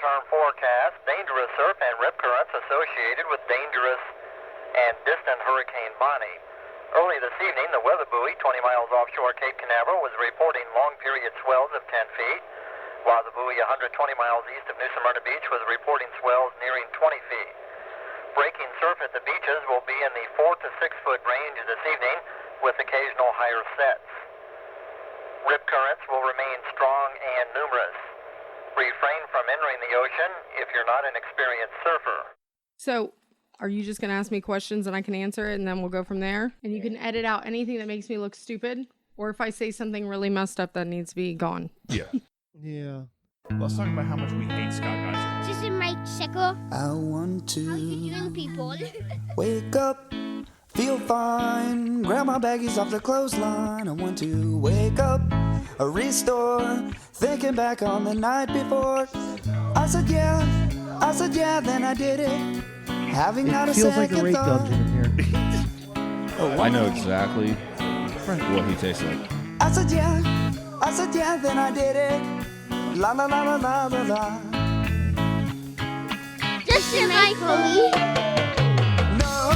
short-term forecast, dangerous surf and rip currents associated with dangerous and distant Hurricane Bonnie. Early this evening, the weather buoy 20 miles offshore Cape Canaveral was reporting long-period swells of 10 feet, while the buoy 120 miles east of New Smyrna Beach was reporting swells nearing 20 feet. Breaking surf at the beaches will be in the 4 to 6 foot range this evening with occasional higher sets. Rip currents will remain strong and numerous. Refrain from entering the ocean if you're not an experienced surfer. So, are you just going to ask me questions and I can answer it and then we'll go from there? And you can edit out anything that makes me look stupid? Or if I say something really messed up that needs to be gone? Yeah. Yeah. Let's talk about how much we hate Scott Geiser. This is Mike Sickle. I want to How you doing, people? wake up, feel fine, grab my baggies off the clothesline. I want to wake up, restore, thinking back on the night before. I said yeah, then I did it. Having not It a feels like second a rape thought. dungeon in here. I know exactly what he tastes like. I said yeah, then I did it. La la la la la la la. This is Mike Lee. No.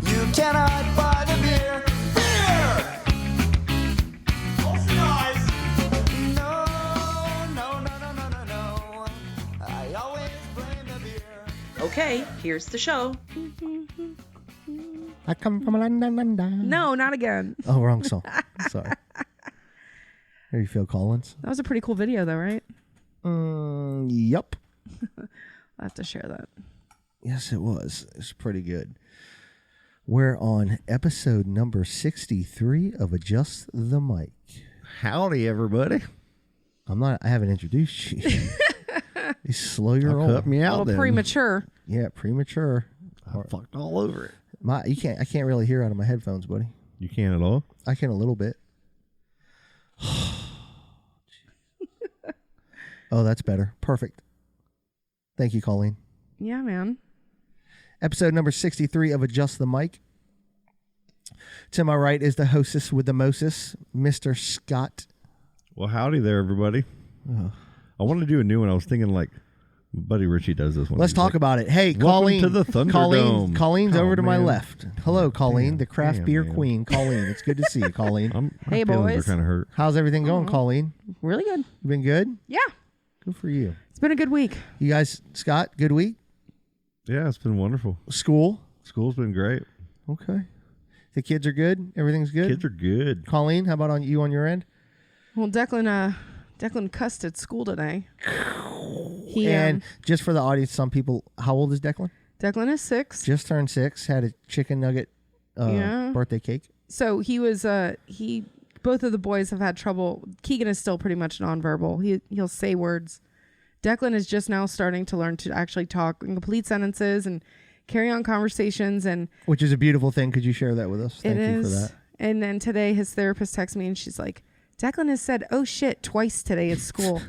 You cannot buy the beer. Beer! Ocean eyes! No. I always blame the beer. Okay, here's the show. I come from London. No, not again. Oh, wrong song. Sorry. How do you feel, Collins? That was a pretty cool video though, right? Yep. I'll have to share that. Yes, it was. It's pretty good. We're on episode number 63 of Adjust the Mic. Howdy, everybody. I haven't introduced you. You slow your roll. Cut me A out little then. premature. Yeah, premature. I fucked all over it. I can't really hear out of my headphones, buddy. You can't at all? I can a little bit. Oh, that's better. Perfect. Thank you, Colleen. Yeah, man. Episode number 63 of Adjust the Mic. To my right is the hostess with the mostest, Mr. Scott. Well, howdy there, everybody. Oh. I wanted to do a new one. I was thinking like Buddy Richie does this one. Let's talk about it. Hey, Welcome Colleen. to the Thunderdome. Colleen's Oh, over to my man. left. Hello, Colleen, the craft damn, beer man. queen. Colleen, it's good to see you, Colleen. My Hey, feelings boys. are kind of hurt. How's everything going, Colleen? Really good. You been good? Yeah. Good for you. It's been a good week. You guys, Scott, good week? Yeah, it's been wonderful. School? School's been great. Okay. The kids are good? Everything's good? Kids are good. Colleen, how about on your end? Well, Declan cussed at school today. He And just for the audience, some people, how old is Declan? Declan is 6. Just turned 6, had a chicken nugget Yeah. birthday cake. So he was both of the boys have had trouble. Keegan is still pretty much nonverbal. He'll say words. Declan is just now starting to learn to actually talk in complete sentences and carry on conversations, and Which is a beautiful thing. Could you share that with us? Thank you for that. And then today his therapist texted me and she's like, Declan has said, "Oh shit," twice today at school.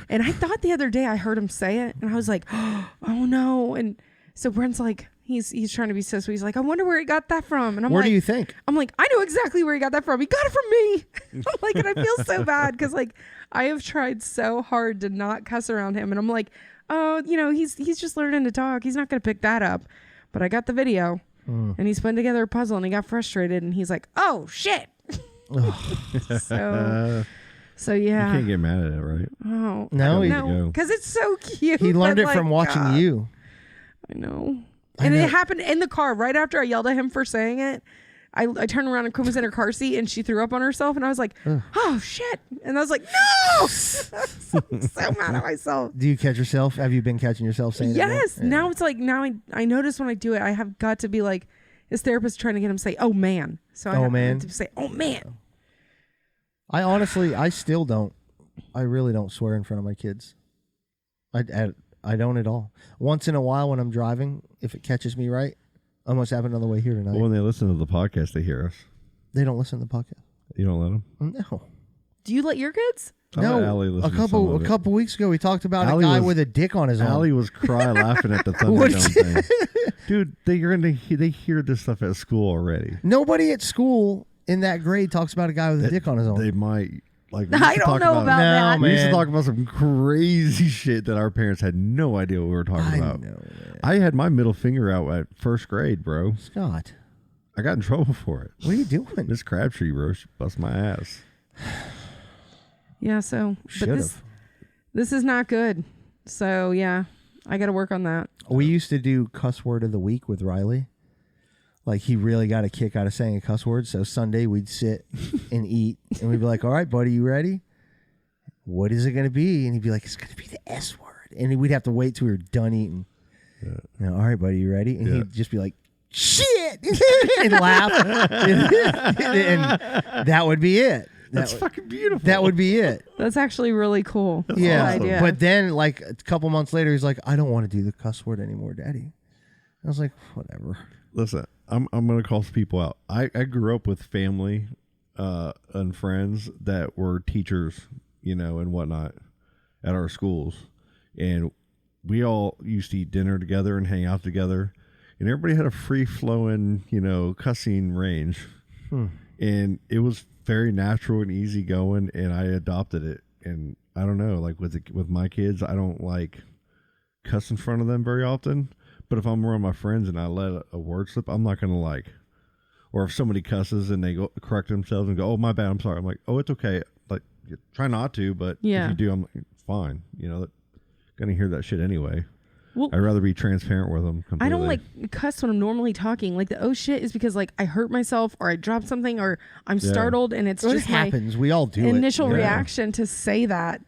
And I thought the other day I heard him say it and I was like, oh no. And so Brent's like, he's trying to be so sweet. He's like, I wonder where he got that from. And I'm Where like, do you think? I'm like, I know exactly where he got that from. He got it from me. I'm like, and I feel so bad because like I have tried so hard to not cuss around him. And I'm like, oh, he's just learning to talk. He's not going to pick that up. But I got the video and he's putting together a puzzle and he got frustrated and he's like, oh shit. So yeah. You can't get mad at it, right? Oh No, no, because it's so cute. he learned but, it like, from watching God, you. I know. I And know. it happened in the car right after I yelled at him for saying it. I turned around and Quinn was in her car seat and she threw up on herself and I was like, oh shit. And I was like, no. so mad at myself. Do you catch yourself? Have you been catching yourself saying Yes. it? Yeah. Now it's like, I notice when I do it, I have got to be like, his therapist trying to get him to say, oh man. So I Oh, have man. to say, oh man. I still don't. I really don't swear in front of my kids. I don't at all. Once in a while when I'm driving, if it catches me right, I almost happened on the way here tonight. Well, when they listen to the podcast, they hear us. They don't listen to the podcast. You don't let them? No. Do you let your kids? I let No. Allie listen A to some of it. couple weeks ago, we talked about Allie a guy was- with a dick on his arm. Allie was crying laughing at the What? Thunderdome thing. Dude, they hear this stuff at school already. Nobody at school in that grade talks about a guy with a dick on his arm. They might. Like, we used I to don't talk know about No, that. We used to man. talk about some crazy shit that our parents had no idea what we were talking I about. know, man. I had my middle finger out at first grade, bro. Scott, I got in trouble for it. what are you doing? Miss Crabtree, bro, she bust my ass. Yeah, so but Should this have. this is not good. So yeah, I got to work on that. We used to do cuss word of the week with Riley. Like, he really got a kick out of saying a cuss word. So Sunday we'd sit and eat, and we'd be like, "All right, buddy, you ready? What is it going to be?" And he'd be like, "It's going to be the S word." And we'd have to wait till we were done eating. You know, "All right, buddy, you ready?" And he'd just be like, "Shit," and laugh, and that would be it. That's fucking beautiful. That would be it. That's actually really cool. Yeah, Good idea. but then like a couple months later, he's like, "I don't want to do the cuss word anymore, Daddy." I was like, "Whatever." Listen, I'm gonna call some people out. I grew up with family and friends that were teachers, you know, and whatnot at our schools, and we all used to eat dinner together and hang out together, and everybody had a free flowing, you know, cussing range, and it was very natural and easy going, and I adopted it. And I don't know, like with my kids, I don't like cuss in front of them very often. But if I'm around my friends and I let a word slip, I'm not gonna like. Or if somebody cusses and they go correct themselves and go, "Oh, my bad, I'm sorry," I'm like, "Oh, it's okay." Like, try not to, but Yeah. if you do, I'm like, fine. You know, gonna hear that shit anyway. Well, I'd rather be transparent with them. Completely. I don't like cuss when I'm normally talking. Like the "oh shit" is because like I hurt myself or I dropped something or I'm startled, and it's It just happens. We all do my it. initial Yeah. reaction to say that.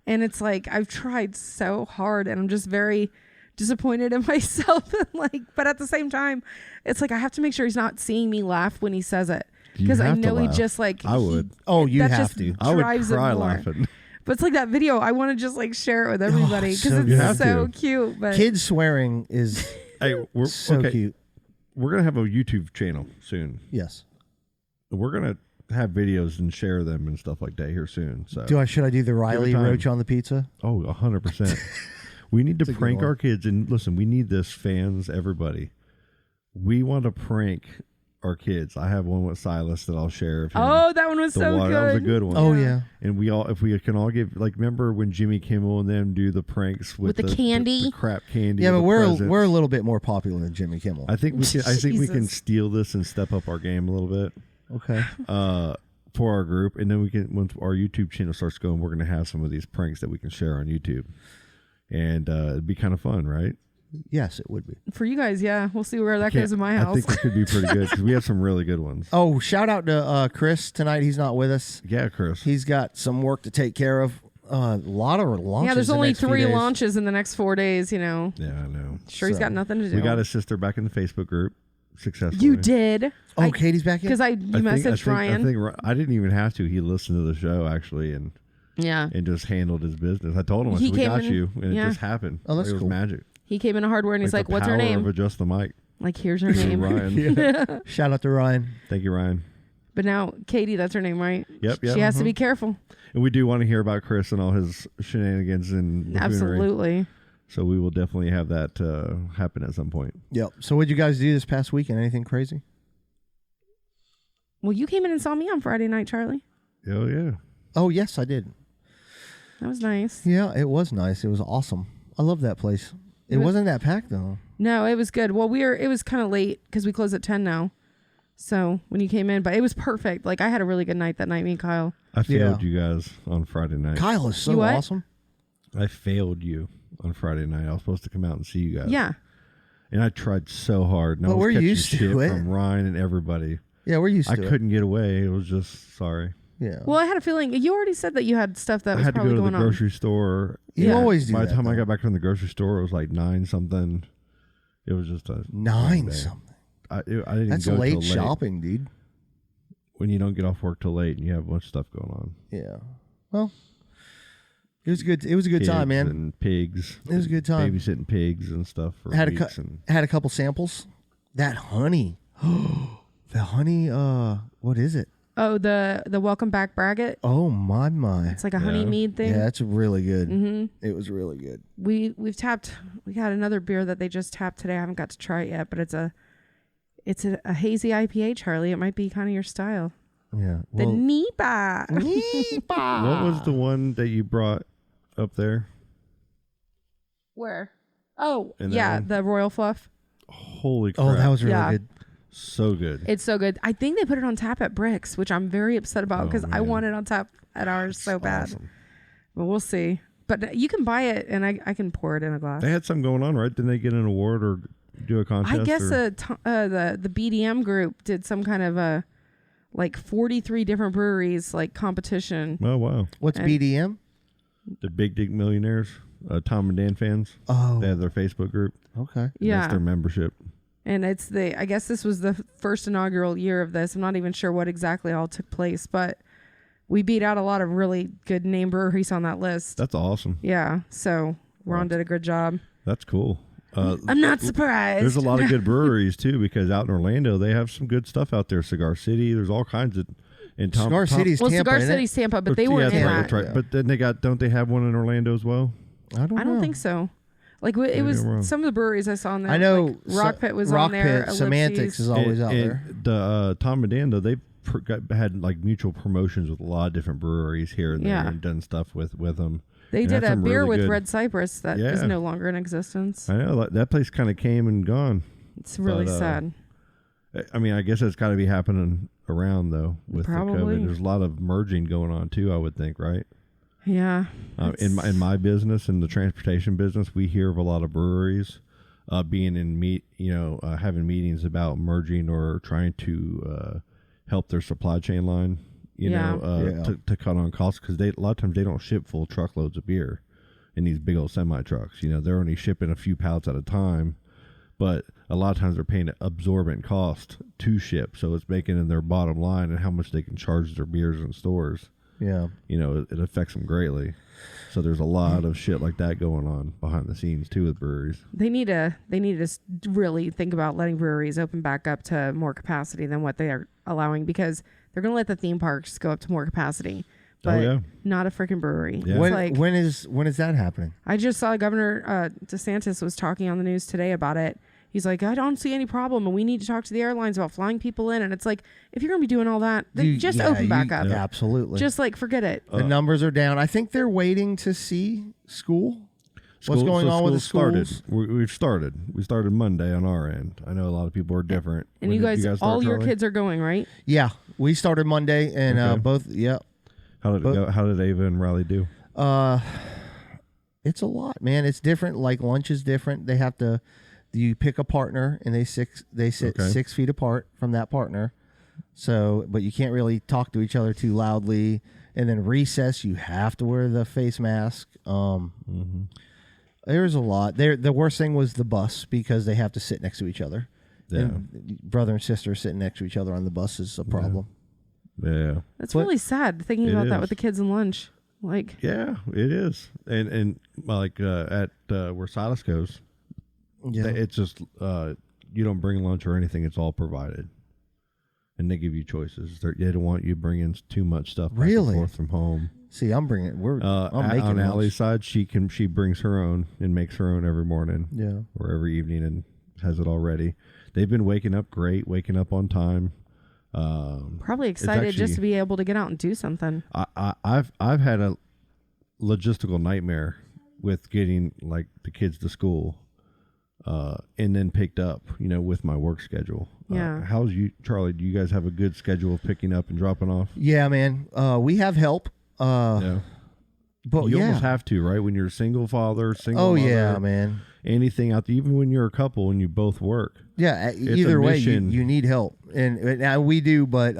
And it's like I've tried so hard, and I'm just very disappointed in myself. And like, but at the same time, it's like I have to make sure he's not seeing me laugh when he says it, You because I have to know he laugh. just like I would. Oh, you that have just to. I would drives it cry more. laughing. But it's like that video. I want to just like share it with everybody because so it's You have so to. cute. But Kids swearing is Hey, we're so okay. cute. We're gonna have a YouTube channel soon. Yes. We're gonna have videos and share them and stuff like that here soon. So Should I do the Riley time. roach on the pizza? Oh, 100%. We need to That's a good prank one. our kids. And listen, we need this, fans, everybody. We want to prank our kids. I have one with Silas that I'll share. Of him. oh, that one was The so water, good. that was a good one. Oh yeah. And we all, if we can all give, like, remember when Jimmy Kimmel and them do the pranks with the candy? the crap candy? Yeah, the but we're presents? a little bit more popular than Jimmy Kimmel. I think we can. I think we can Jesus. steal this and step up our game a little bit. Okay. For our group, and then we can, once our YouTube channel starts going, we're going to have some of these pranks that we can share on YouTube, and it'd be kind of fun, right? Yes, it would be. For you guys, yeah. We'll see where that goes in my I house. think it could be pretty good because we have some really good ones. Oh, shout out to Chris tonight. He's not with us. Yeah, Chris. He's got some work to take care of. A lot of launches. yeah, there's the only next few 3 days. launches in the next 4 days, you know. Yeah, I know. Sure, he's So, got nothing to do. We got his sister back in the Facebook group successfully. You did. Oh, Katie's back in. Because you messaged Ryan. I didn't even have to. He listened to the show actually, and Yeah. just handled his business. I told him, I He said, we came got in- you, and yeah. it just happened. Oh, that's it was cool. magic. He came into hardware and he's like, the "What's her power name?" Of adjust the mic. Like, here's her This is name. Ryan. Shout out to Ryan. Thank you, Ryan. But now Katie, that's her name, right? Yep, She yep. has to be careful. And we do want to hear about Chris and all his shenanigans and buffoonery. Absolutely. So we will definitely have that happen at some point. Yep. So what'd you guys do this past weekend? Anything crazy? Well, you came in and saw me on Friday night, Charlie. Oh yeah. Oh yes, I did. That was nice. Yeah, it was nice. It was awesome. I love that place. It wasn't that packed though. No, it was good. Well, it was kind of late because we close at 10 now. So when you came in, but it was perfect. Like, I had a really good night that night, me and Kyle. I failed you guys on Friday night. Kyle is so You what? awesome. I failed you on Friday night. I was supposed to come out and see you guys. Yeah. And I tried so hard. And I But was we're catching used to shit it. from Ryan and everybody. Yeah, we're used I to it. couldn't get away. It was just sorry. Yeah. Well, I had a feeling you already said that you had stuff that I was had to go probably to the going on. grocery store. You Yeah. always do By that. the time I though. got back from the grocery store, it was like 9 something. It was just a 9 day. something. I didn't That's go late till shopping, dude. When you don't get off work till late and you have a bunch of stuff going on. Yeah. Well, it was good. It was a good time, Kids man. And pigs. It was a good time. Babysitting pigs and stuff for Had weeks. And had a couple samples. That honey. The honey. What is it? Oh, the welcome back braggot. Oh my. It's like a honey mead thing. Yeah, it's really good. Mm-hmm. It was really good. We had another beer that they just tapped today. I haven't got to try it yet, but it's a hazy IPA, Charlie. It might be kind of your style. Yeah. The Well, Nipa. What was the one that you brought up there? Where? Oh, And that yeah, one? the Royal Fluff. Holy crap. oh, that was really Yeah. good. so good. It's so good. I think they put it on tap at Bricks, which I'm very upset about Oh, because I man. want it on tap at ours so bad. Awesome. But we'll see. But you can buy it, and I can pour it in a glass. They had something going on, right? Didn't they get an award or do a contest? I guess or? the BDM group did some kind of a like 43 different breweries like competition. Oh, wow. What's And- BDM? The Big Dick Millionaires, Tom and Dan fans. Oh, They have their Facebook group. okay. Yeah. That's their membership. And I guess this was the first inaugural year of this. I'm not even sure what exactly all took place, but we beat out a lot of really good name breweries on that list. That's awesome. Yeah. So Ron did a good job. That's cool. I'm not surprised. There's a lot of good breweries too, because out in Orlando they have some good stuff out there. Cigar City, there's all kinds of. And Cigar City's well, Tampa, Cigar isn't it? City's Tampa, but Or- they yeah, weren't that's in right, that. that's right. Yeah. But then don't they have one in Orlando as well? I don't I don't know. think so. Like it Maybe was I'm wrong. some of the breweries I saw in there. I know like Rock Pit was Rock on there. Pit, Semantics Ellipses. is always and, out and there. The Tom and Dan though had like mutual promotions with a lot of different breweries here and Yeah. there and done stuff with them. They and did had a some beer really with good- Red Cypress that is Yeah. no longer in existence. I know that place kind of came and gone. It's really but, sad. I mean, I guess it's got to be happening around though with the Probably. COVID. There's a lot of merging going on too. I would think, right? Yeah. In my business, in the transportation business, we hear of a lot of breweries being having meetings about merging or trying to help their supply chain line. Yeah. To cut on costs because a lot of times they don't ship full truckloads of beer in these big old semi trucks. They're only shipping a few pallets at a time, but a lot of times they're paying an absorbent cost to ship, so it's making in their bottom line and how much they can charge their beers in stores. Yeah. It affects them greatly. So there's a lot of shit like that going on behind the scenes too with breweries. They need to really think about letting breweries open back up to more capacity than what they are allowing, because they're going to let the theme parks go up to more capacity, but yeah. not a freaking brewery. Yeah. It's When like, when is that happening? I just saw Governor DeSantis was talking on the news today about it. He's like, I don't see any problem, and we need to talk to the airlines about flying people in. And it's like, if you're going to be doing all that, then just open back up. Yeah, absolutely. Just like, forget it. the numbers are down. I think they're waiting to see what's going on with the schools. Started. We've started. We started Monday on our end. I know a lot of people are different. And When you did guys, start, all your Charlie? kids are going, right? Yeah, we started Monday, and Okay. both. Yeah, How did it go? How did Ava and Riley do? it's a lot, man. It's different. Like lunch is different. They have to. You pick a partner, and they sit Okay. 6 feet apart from that partner. So, but you can't really talk to each other too loudly. And then recess, you have to wear the face mask. There's a lot. The worst thing was the bus, because they have to sit next to each other. Yeah. And brother and sister sitting next to each other on the bus is a problem. Yeah. That's But- really sad thinking It about that is. with the kids and lunch. Like, Yeah, it is. And like at where Silas goes, Yeah. it's just you don't bring lunch or anything. It's all provided, and they give you choices. They don't want you bringing too much stuff back Really? and forth from home. See, I'm bringing. I'm making on lunch. Allie's side, she brings her own and makes her own every morning Yeah. or every evening and has it all ready. They've been waking up great, waking up on time. probably excited just actually- to be able to get out and do something. I've had a logistical nightmare with getting like the kids to school, and then picked up, with my work schedule. Yeah. How's you, Charlie? Do you guys have a good schedule of picking up and dropping off? Yeah, man. We have help. Yeah. But You yeah. almost have to, right? When you're a single father, single Oh mother, yeah, man. anything out there, even when you're a couple and you both work. Yeah. a Either way, mission. you need help, and now we do. But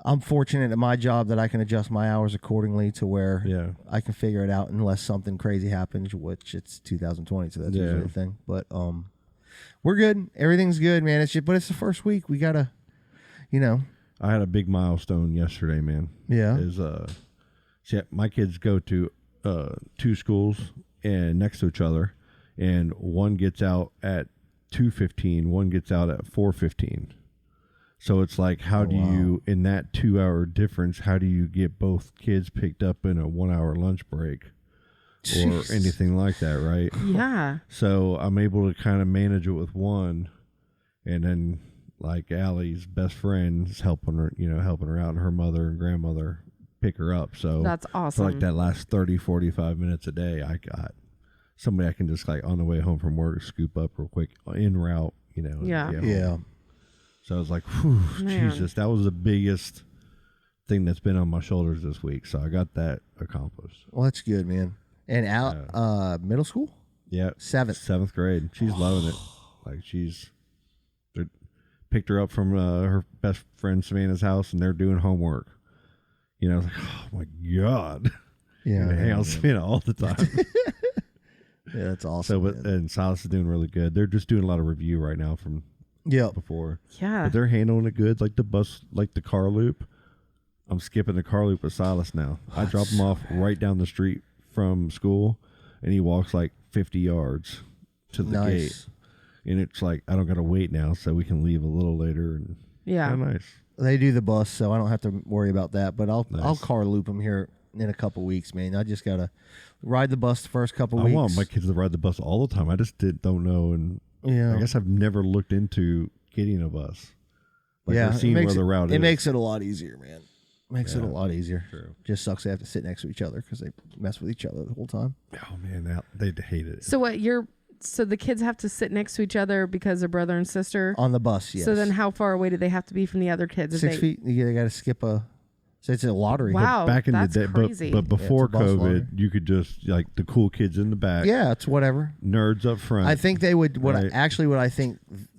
I'm fortunate at my job that I can adjust my hours accordingly to where Yeah. I can figure it out unless something crazy happens, which it's 2020, so that's Yeah. usually the thing. But we're good. Everything's good, man. But it's the first week. We gotta, I had a big milestone yesterday, man. Yeah. See, my kids go to two schools and next to each other, and one gets out at 2:15, one gets out at 4:15. So it's like, how do you, in that 2-hour difference, how do you get both kids picked up in a 1-hour lunch break or Jesus. anything like that, right? Yeah. So I'm able to kind of manage it with one, and then like Allie's best friend is helping her out, and her mother and grandmother pick her up. So That's awesome. For like that last 30, 45 minutes a day, I got somebody I can just like on the way home from work scoop up real quick en route, Yeah. get home. Yeah. So I was like, whew, Man. Jesus, that was the biggest thing that's been on my shoulders this week. So I got that accomplished. Well, that's good, man. And out middle school? Yeah. Seventh grade. She's loving it. Like they picked her up from her best friend Savannah's house, and they're doing homework. I was like, oh my God. Yeah. Hang out with Savannah all the time. Yeah, that's awesome. So, and Silas is doing really good. They're just doing a lot of review right now from before. Yeah. But they're handling it good. Like the bus, like the car loop. I'm skipping the car loop with Silas now. I drop him off right down the street from school, and he walks like 50 yards to the gate. And it's like, I don't got to wait now, so we can leave a little later. And Yeah. nice. They do the bus, so I don't have to worry about that. But I'll Nice. car loop them here in a couple weeks, man. I just gotta ride the bus the first couple I weeks. want my kids to ride the bus all the time. I just don't know, and Yeah. I guess I've never looked into getting a bus. Like, yeah, or seeing where the route is. It makes it a lot easier, man. Makes it a Yeah. lot easier. True. Just sucks they have to sit next to each other because they mess with each other the whole time. Oh man, they hated it. So what? So the kids have to sit next to each other because they're brother and sister. On the bus, yes. So then, how far away do they have to be from the other kids? If 6 they- feet. They got to skip a. So it's a lottery. Wow, Back in that's the day, crazy. but before it's a bus lottery. COVID, you could just like the cool kids in the back, Yeah, it's whatever. nerds up front. I think they would. What Right. I think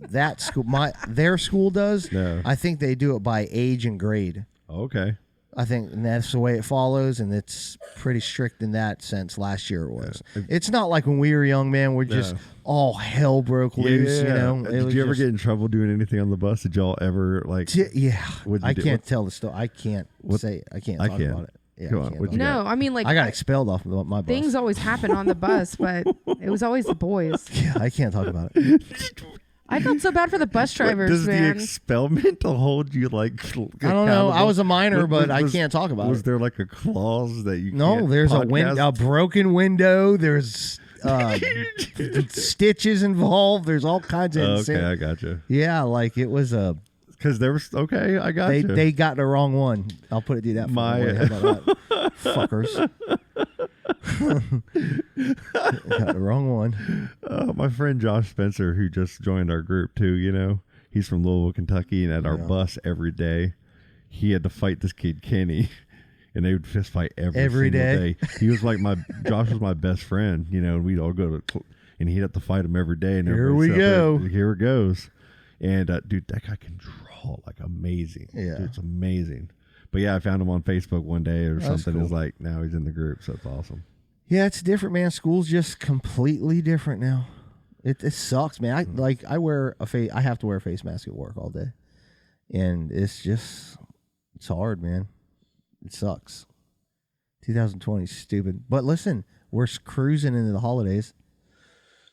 that school, their school does. Yeah. I think they do it by age and grade. Okay. I think and that's the way it follows, and it's pretty strict in that sense. Last year it was. It's not like when we were young, man. We're just all hell broke loose. It Did was you ever just- get in trouble doing anything on the bus? Did y'all ever like? Yeah, What'd you I do? can't tell the story. I can't say. I can't talk can. about it. Yeah, Come I on, can't what'd talk you about No, I mean like it. I got expelled off of my bus. things always happen on the bus, but it was always the boys. Yeah, I can't talk about it. I felt so bad for the bus What, drivers, does man. the expellment to hold you like? I don't know. I was a minor, but I was- can't talk about Was it. there like a clause that you? No, can't there's podcast? a broken window. There's stitches involved. There's all kinds of Okay, I got you. Yeah, like it was a. Because there was I got you. They got the wrong one. I'll put it to that. My- How about that? Fuckers. Got the wrong one. My friend Josh Spencer, who just joined our group too, he's from Louisville, Kentucky, and at our bus every day, he had to fight this kid Kenny, and they would fist fight every single day. He was like Josh was my best friend, and we'd all go to, and he'd have to fight him every day. And Here everybody we sit up there, go. Here it goes, and dude, that guy can draw like amazing. Yeah. Dude, it's amazing. But yeah, I found him on Facebook one day or That's something. cool. It's like now he's in the group, so it's awesome. Yeah, it's different, man. School's just completely different now. It sucks, man. I wear I have to wear a face mask at work all day, and it's hard, man. It sucks. 2020 is stupid, but listen, we're cruising into the holidays.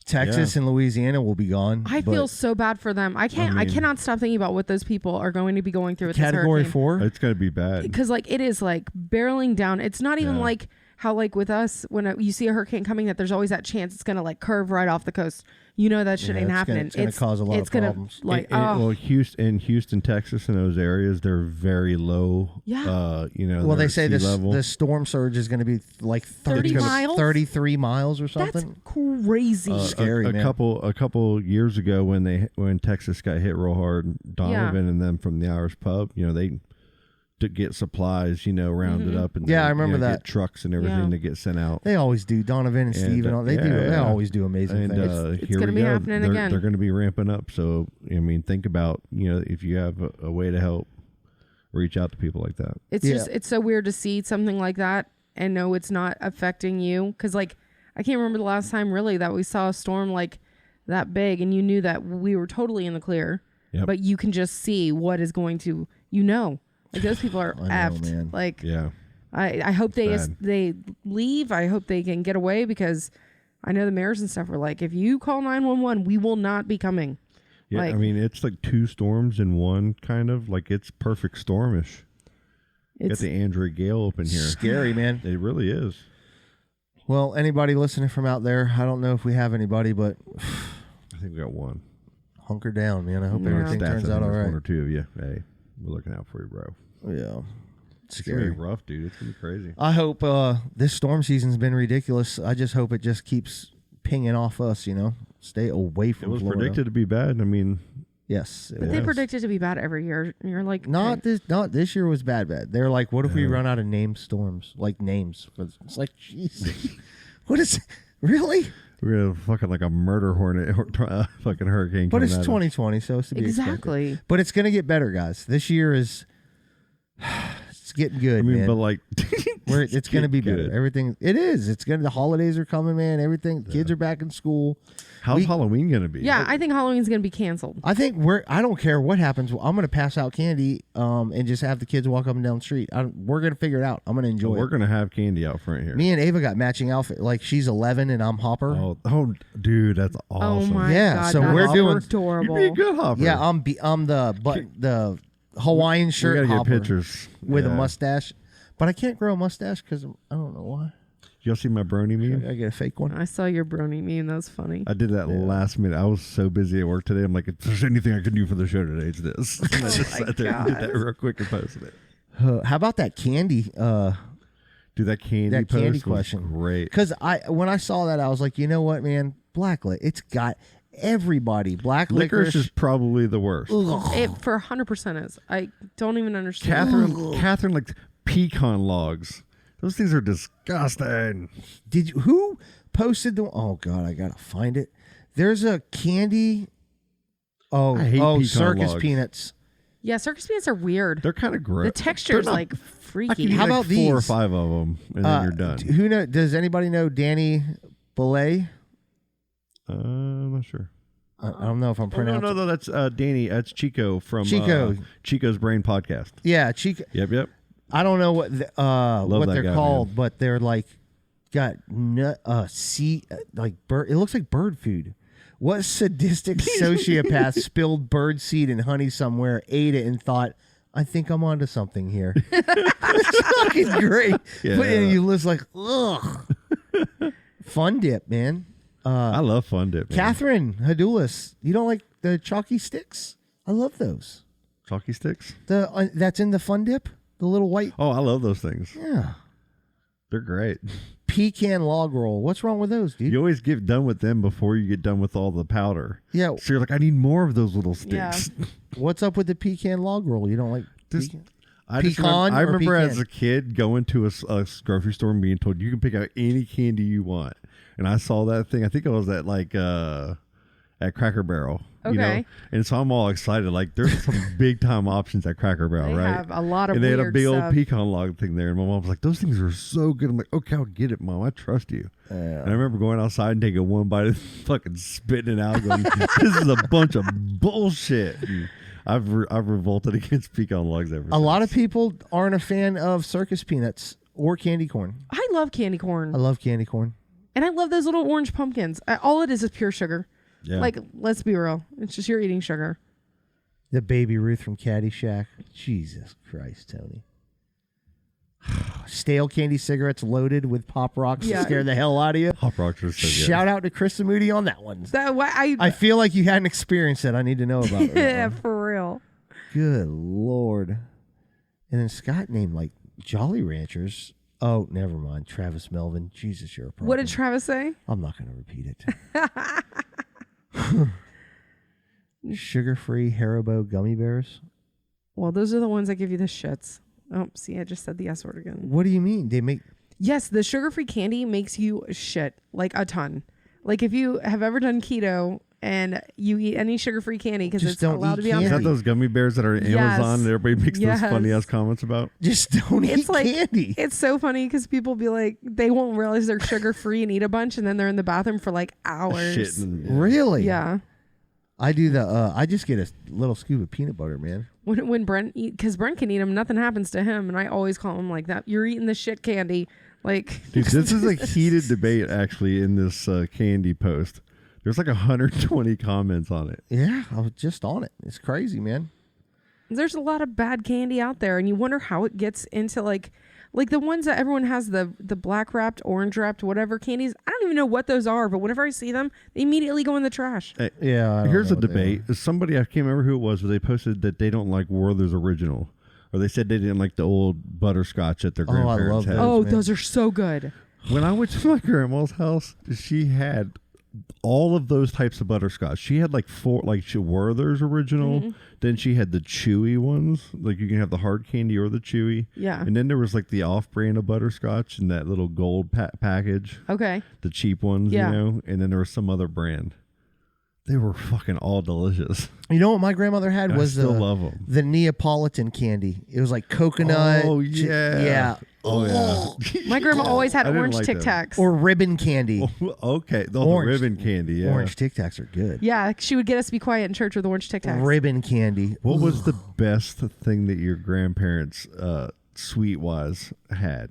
Texas and Louisiana will be gone. I but feel so bad for them. I cannot stop thinking about what those people are going to be going through with Category this hurricane. 4. It's gonna be bad. Because like it is like barreling down. It's not even like how like with us when you see a hurricane coming that there's always that chance it's gonna like curve right off the coast. You know that shit ain't it's happening. It's gonna cause a lot of problems. Like Well, Houston, Texas, and those areas, they're very low. Yeah. Well, they their say sea level. the storm surge is going to be like 30 miles? 33 miles or that's something. crazy. Scary, a man. couple years ago when Texas got hit real hard, Donovan and them from the Irish pub, they to get supplies, rounded up and Yeah, I remember get that. trucks and everything to get sent out. They always do. Donovan and Steve and all, they always do amazing And things. It's here gonna we be go. happening they're, again. They're going to be ramping up. So think about if you have a way to help, reach out to people like that. It's just it's so weird to see something like that and know it's not affecting you because like I can't remember the last time really that we saw a storm like that big and you knew that we were totally in the clear, but you can just see what is going to like those people are effed. man. Like Yeah. I hope bad. they leave. I hope they can get away because I know the mayors and stuff were like, if you call 911, we will not be coming. Yeah, Like- I mean, it's like two storms in one, kind of like it's perfect stormish. Got It's the Andrew Gale up in here. Scary, man. It really is. Well, anybody listening from out there, I don't know if we have anybody, but I think we got one. hunker down, man. I hope Yeah. everything Stats, turns I think out all there's right. one or two of you. Hey, we're looking out for you, bro. Yeah. It's gonna Scary. be rough, dude. It's gonna be crazy. I hope this storm season's been ridiculous. I just hope it just keeps pinging off us, Stay away It from was Florida. predicted to be bad. I mean, Yes. it But they was. predict it to be bad every year. And you're like, Not this year was bad. They're like, what if we Yeah. run out of named storms? Like names. It's like, Jesus. What is really? we're gonna fucking like a murder hornet, fucking hurricane. But coming it's at us. 2020, so it's to be expected. exactly. But it's gonna get better, guys. This year is it's getting good, I mean, man. but like, It's gonna be good. better. Everything it is. It's gonna. The holidays are coming, man. Everything. Kids are back in school. How's Halloween gonna be? Yeah, I think Halloween's going to be canceled. I think I don't care what happens. I'm gonna pass out candy, and just have the kids walk up and down the street. We're gonna figure it out. I'm gonna enjoy we're it. gonna have candy out front here. Me and Ava got matching outfit. Like she's 11 and I'm Hopper. Oh, dude, that's awesome. Oh my Yeah, god, so that's we're doing- adorable. You'd be a good hopper. Yeah, I'm the Hawaiian we shirt gotta get Hopper pictures with a Yeah. mustache, but I can't grow a mustache because I don't know why. Y'all see my brony meme? I get a fake one. I saw your brony meme. That was funny. I did that last minute. I was so busy at work today. I'm like, if there's anything I can do for the show today, it's this. And I just sat there and did that real quick and posted it. How about that candy? Dude, that candy That post candy was question. great. Because when I saw that, I was like, you know what, man, it's got everybody. Black Licorice is probably the worst. It for 100% is. I don't even understand. Catherine liked pecan logs. Those things are disgusting. Who posted the? Oh God, I gotta find it. There's a candy. I hate pecan circus logs. peanuts. Yeah, circus peanuts are weird. They're kind of gross. The texture is like I can freaky. eat How like about 4 or these? 5 of them, and then you're done. Who know? Does anybody know Danny Belay? I'm not sure. I don't know if I'm Oh, pronouncing. no, that's Danny. That's Chico from Chico. Chico's Brain podcast. Yeah, Chica. Yep. I don't know what that they're guy, called, man. but they're like got like bird. It looks like bird food. What sadistic sociopath spilled bird seed and honey somewhere, ate it, and thought, "I think I'm onto something here." It's fucking great. Yeah. But and you list like, ugh. Fun dip, man. I love Fun Dip. Man. Catherine Hadulis, you don't like the chalky sticks? I love those. Chalky sticks. That's in the Fun Dip, the little white. Oh, I love those things. Yeah. They're great. Pecan log roll. What's wrong with those, dude? You always get done with them before you get done with all the powder. Yeah. So you're like, I need more of those little sticks. What's up with the pecan log roll? You don't like Just- pecan? I just Pecan remember, I or remember pecan? as a kid going to a grocery store and being told you can pick out any candy you want. And I saw that thing. I think it was at at Cracker Barrel. You know? Okay. And so I'm all excited. Like there's some big time options at Cracker Barrel, They right? have a lot of and they had a weird big stuff. old pecan log thing there. And my mom was like, those things are so good. I'm like, okay, I'll get it, Mom. I trust you. And I remember going outside and taking one bite and fucking spitting it out going, this is a bunch of bullshit. And I've revolted against pecan logs ever since. A lot of people aren't a fan of circus peanuts or candy corn. I love candy corn. I love candy corn. And I love those little orange pumpkins. All it is pure sugar. Yeah. Like, let's be real. It's just you're eating sugar. The Baby Ruth from Caddyshack. Jesus Christ, Tony. Stale candy cigarettes loaded with Pop Rocks Yeah. to scare the hell out of you. Pop Rocks are so good. Shout out to Chris Moody on that one. That why I feel like you had an experience that I need to know about. with that yeah, one. for real. Good Lord. And then Scott named like Jolly Ranchers. Oh, never mind. Travis Melvin. Jesus, you're a problem. What did Travis say? I'm not going to repeat it. Sugar-free Haribo gummy bears. Well, those are the ones that give you the shits. Oh, see, I just said the S word again. What do you mean? They make Yes, the sugar-free candy makes you shit like a ton. Like if you have ever done keto and you eat any sugar-free candy because Just it's don't allowed eat to be on Is candy. that those gummy bears that are in Yes. Amazon and everybody makes Yes. those funny ass comments about? just don't It's eat like candy. it's so funny because people be like they won't realize they're sugar free and eat a bunch and then they're in the bathroom for like hours. Shit. And, Really? Yeah. I do the. I just get a little scoop of peanut butter, man. When Brent eat, because Brent can eat them, nothing happens to him, and I always call him like that. You're eating the shit candy, like. Dude, this is a heated debate actually in this candy post. There's like 120 comments on it. Yeah, I was just on it. It's crazy, man. There's a lot of bad candy out there, and you wonder how it gets into like. Like the ones that everyone has, the black wrapped, orange wrapped, whatever candies. I don't even know what those are, but whenever I see them, they immediately go in the trash. Yeah. I don't Here's know a what they debate. Somebody, I can't remember who it was, but they posted that they don't like Werther's Original. Or they said they didn't like the old butterscotch that their Oh, I grandparents love had. those. Oh, man. those are so good. When I went to my grandma's house, she had all of those types of butterscotch. She had like four, like Werther's Original. Mm-hmm. Then she had the chewy ones, like you can have the hard candy or the chewy. Yeah. And then there was like the off-brand of butterscotch in that little gold package, Okay. the cheap ones, Yeah. you know. And then there was some other brand. They were fucking all delicious. You know what my grandmother had I was still love them. the Neapolitan candy. It was like coconut. Oh yeah. Yeah. Oh yeah. My grandma always had I didn't orange like Tic them. Tacs. Or ribbon candy. Okay. The Orange. ribbon candy. Yeah. Orange Tic Tacs are good. Yeah, she would get us to be quiet in church with orange Tic Tacs. Ribbon candy. What was the best thing that your grandparents, sweet wise, had?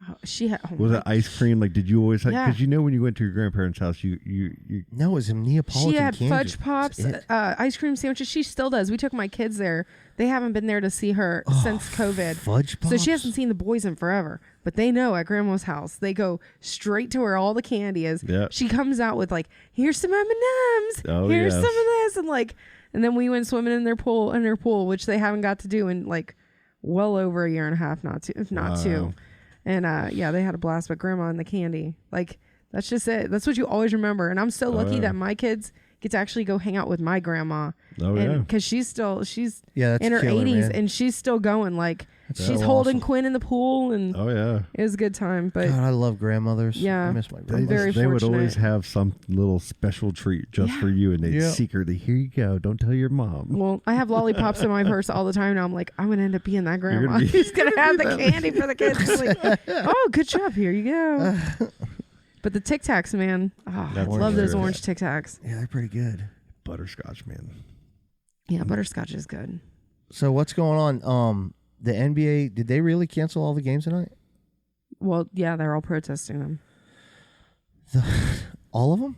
Oh, she had. Oh Was my- it ice cream? Like, did you always have? Yeah. Because you know when you went to your grandparents' house, you No, it was some Neapolitan She had candy. fudge pops, That's it. ice cream sandwiches. She still does. We took my kids there. They haven't been there to see her since COVID. Fudge pops. So she hasn't seen the boys in forever. But they know at grandma's house, they go straight to where all the candy is. Yep. She comes out with like, here's some M&Ms. Oh, here's yes. some of this. And then we went swimming in their pool, which they haven't got to do in like well over a year and a half, not two, if not two. And yeah, they had a blast, but grandma and the candy, like that's just it. That's what you always remember. And I'm so lucky yeah. that my kids get to actually go hang out with my grandma. Oh, and yeah. because she's Yeah, that's in her killer, 80s man. and she's still going. Like she's so holding awesome. Quinn in the pool, and Oh yeah. it was a good time. But God, I love grandmothers. Yeah. I miss my They, grandmother. very they would always fortunate. have some little special treat just Yeah. for you, and they'd Yeah. secretly, here you go. Don't tell your mom. well, I have lollipops in my purse all the time now. I'm like, I'm gonna end up being that gonna grandma be- who's gonna have the candy for the kids. It's like, oh, good job. Here you go. But the Tic Tacs, man, I That's love those hilarious. orange Tic Tacs. Yeah, they're pretty good. Butterscotch, man. Yeah, butterscotch is good. So what's going on? The NBA, did they really cancel all the games tonight? Well, yeah, they're all protesting them. All of them?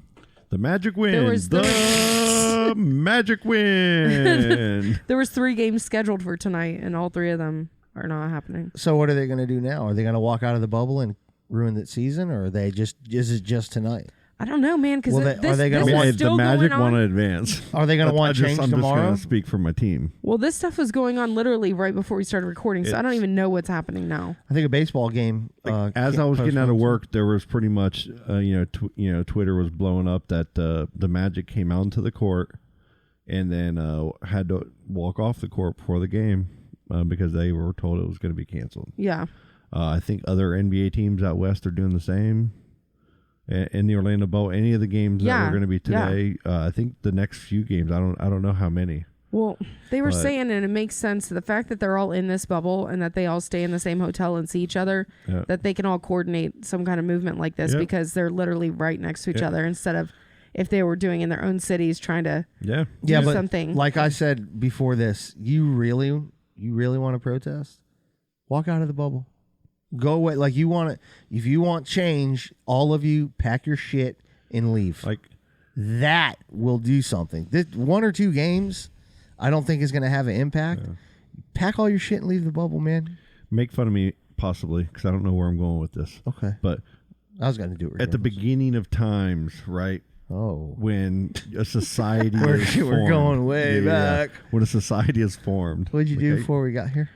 The Magic There wins. was- The Magic win. There was 3 games scheduled for tonight, and all 3 of them are not happening. So what are they going to do now? Are they going to walk out of the bubble and ruin the season, or are they just? Is it just tonight? I don't know, man. Because Well, are this, they gonna this I was mean, still the Magic going want to on. advance. Are they going to want change I'm tomorrow? just going to speak for my team. Well, this stuff was going on literally right before we started recording, so I don't It's- even know what's happening now. I think a baseball game. As I was getting out of work, there was pretty much, Twitter was blowing up that the Magic came out into the court and then had to walk off the court before the game because they were told it was going to be canceled. Yeah. I think other NBA teams out west are doing the same. In the Orlando Bowl, any of the games that Yeah, are going to be today, I think the next few games, I don't know how many. Well, they were But- saying, and it makes sense, the fact that they're all in this bubble and that they all stay in the same hotel and see each other, Yeah. that they can all coordinate some kind of movement like this Yeah. because they're literally right next to each Yeah. other instead of if they were doing in their own cities trying to Yeah, Yeah, do but something. like I said before this, you really want to protest? Walk out of the bubble. Go away. Like you want to. If you want change, all of you pack your shit and leave. like That will do something. This 1 or 2 games, I don't think is going to have an impact. Pack all your shit and leave the bubble, man. make fun of me possibly because I don't know where I'm going with this. Okay. But I was going to do it at the regardless. beginning of times, right? Oh. When a society We're- is we're formed. going way back. When a society is formed. What'd you do okay, before we got here?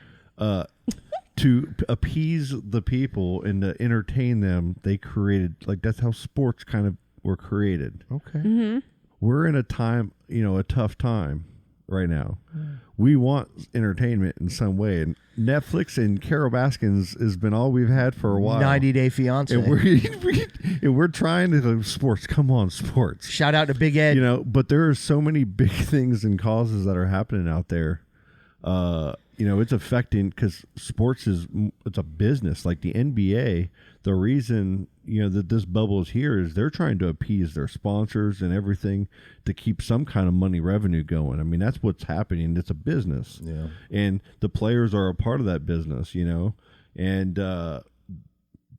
to appease the people and to entertain them, they created, like, that's how sports kind of were created. Okay. We're in a time, a tough time right now. We want entertainment in some way, and Netflix and Carol Baskins has been all we've had for a while. 90 Day Fiance. And we're trying to go, sports. Come on, sports. Shout out to Big Ed. But there are so many big things and causes that are happening out there. It's affecting because sports it's a business. Like the NBA, the reason that this bubble is here is they're trying to appease their sponsors and everything to keep some kind of money revenue going. I mean, that's what's happening. It's a business, and the players are a part of that business. And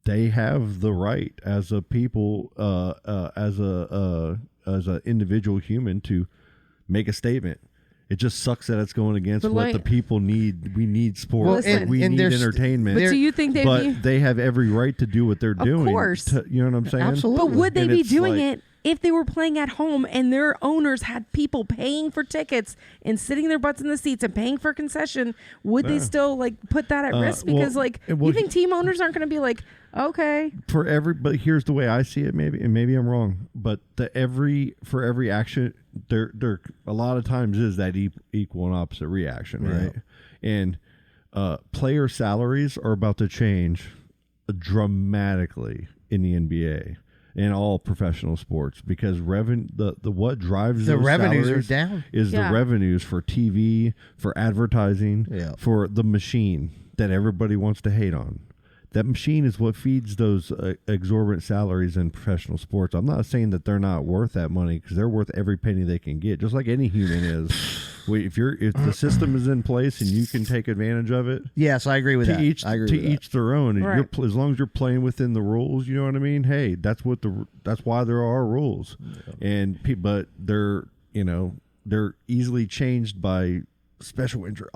they have the right as a people, as a individual human to make a statement. It just sucks that it's going against But what like- the people need. We need sports. Well, listen, we and need there's- entertainment. But do you think they'd but be? they have every right to do what they're doing. course. You know what I'm saying? Absolutely. But would they And be it's doing like- it if they were playing at home and their owners had people paying for tickets and sitting their butts in the seats and paying for concession? Would they still like put that at risk? well, Because well, you think team owners aren't going to be like, okay, But here's the way I see it. Maybe I'm wrong. But for every action, there a lot of times is that equal and opposite reaction, right? And player salaries are about to change dramatically in the NBA and all professional sports because the what drives The those revenues are salaries down. is Yeah. the revenues for TV, for advertising, Yeah. for the machine that everybody wants to hate on. That machine is what feeds those exorbitant salaries in professional sports. I'm not saying that they're not worth that money because they're worth every penny they can get, just like any human is. If the system is in place and you can take advantage of it, Yes, I agree with to that. each I agree to with that. each their own. And Right. as long as you're playing within the rules, you know what I mean. Hey, that's why there are rules, and but they're easily changed by special interest.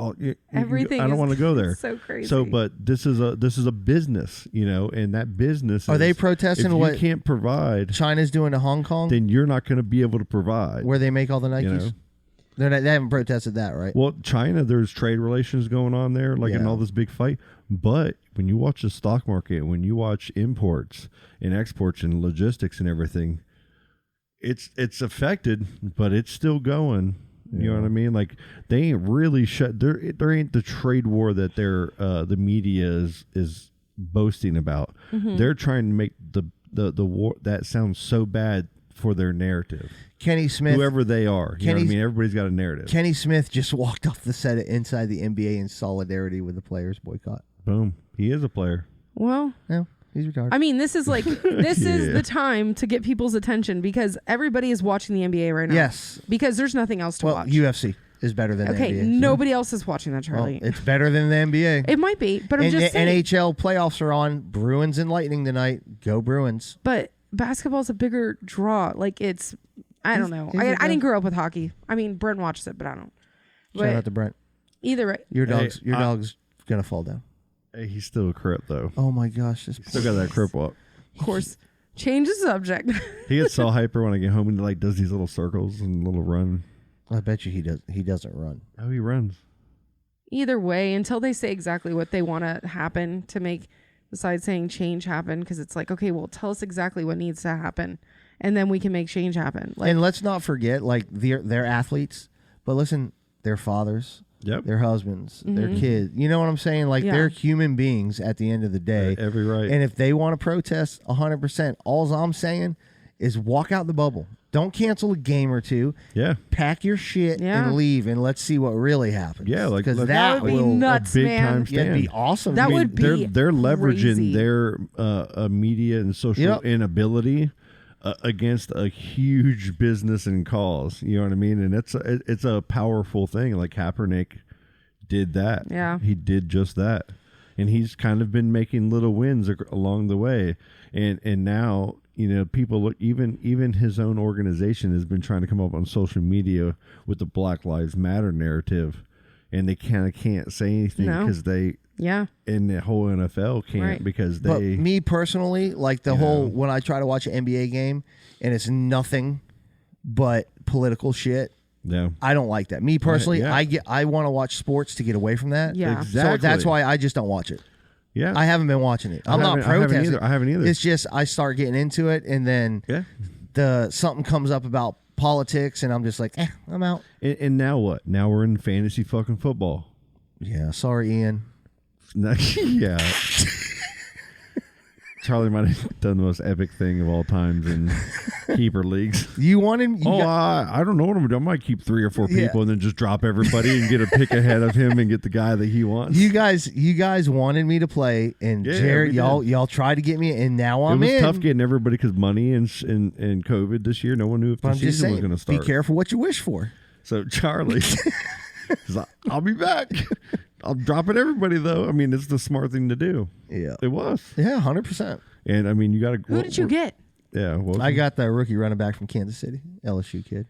everything. I don't is want to go there. So crazy. So, but this is a business, and that business. Are they is- protesting if you what can't provide? China's doing to Hong Kong, Then you're not going to be able to provide. where they make all the Nikes? You know? They haven't protested that, right? Well, China, there's trade relations going on there, like in Yeah. all this big fight. But when you watch the stock market, when you watch imports and exports and logistics and everything, it's affected, but it's still going. You know what I mean? Like they ain't really shut. There ain't the trade war that the media is boasting about. Mm-hmm. They're trying to make the war that sounds so bad for their narrative. Kenny Smith, Whoever they are, you know what I Kenny's- mean? Everybody's got a narrative. Kenny Smith just walked off the set of Inside the NBA in solidarity with the players' boycott. Boom. He is a player. well, No, he's retarded. I mean, this is is Yeah. the time to get people's attention because everybody is watching the NBA right now. Yes. because there's nothing else to Well, watch. UFC is better than Okay, the NBA. so- nobody else is watching that, Well, Charlie. it's better than the NBA. It might be, but I'm And just saying. NHL playoffs are on. Bruins and Lightning tonight. Go Bruins. But basketball's a bigger draw. Like it's, I don't know. is it I though? didn't grow up with hockey. I mean, Brent watches it, but I don't. Shout out But to Brent. either way, Your Hey, dog's gonna fall down. Hey, he's still a crip though. Oh my gosh, this Still got that crip walk. of course, change the subject. He gets so hyper when I get home and like does these little circles and little run. I bet you he does. He doesn't run. Oh, he runs. Either way, until they say exactly what they want to happen to make, besides saying change happen, because it's like, okay, well, tell us exactly what needs to happen, and then we can make change happen. Like, And let's not forget, like they're athletes, but listen, they're fathers, Yep. their husbands, their kids. You know what I'm saying? Like Yeah. they're human beings at the end of the day. Every right. And if they want to protest 100%, all I'm saying is walk out the bubble. Don't cancel a game or two. yeah. Pack your shit Yeah. and leave, and let's see what really happens. Yeah, like, because let's- That that would be will nuts, a big man. time Yeah, it'd be stand. awesome. That I mean, would be they're leveraging crazy. their media and social Yep. inability against a huge business and cause. You know what I mean? And it's a powerful thing. Like Kaepernick did that. Yeah. He did just that. And he's kind of been making little wins along the way. And now, people look, even his own organization has been trying to come up on social media with the Black Lives Matter narrative. And they kind of can't say anything No. because they, yeah, in the whole NFL can't Right. because But they me personally, like the You whole know. when I try to watch an NBA game and it's nothing but political shit, yeah. I don't like that. Me personally, yeah. I want to watch sports to get away from that. Yeah. So that's Exactly. why I just don't watch it. Yeah. I haven't been watching it. I'm not haven't- I haven't protesting. either. I haven't either. It's just I start getting into it and then Yeah. something comes up about politics and I'm just like, I'm out. And now what? Now we're in fantasy fucking football. Yeah, sorry, Ian. Yeah. Charlie might have done the most epic thing of all times in keeper leagues. You want him? I don't know what I'm gonna do. I might keep 3 or 4 Yeah. people and then just drop everybody and get a pick ahead of him and get the guy that he wants. You guys wanted me to play, and Yeah, Jared, we did. y'all tried to get me, and now it I'm was in. tough getting everybody because money and COVID this year. No one knew if But the I'm just season was saying, going to start. be careful what you wish for. So Charlie, he's like, I'll be back. I'm dropping everybody though. I mean, it's the smart thing to do. Yeah, It was. yeah, 100%. And I mean, you got to. who did you get? Yeah, well, I got the rookie running back from Kansas City, LSU kid.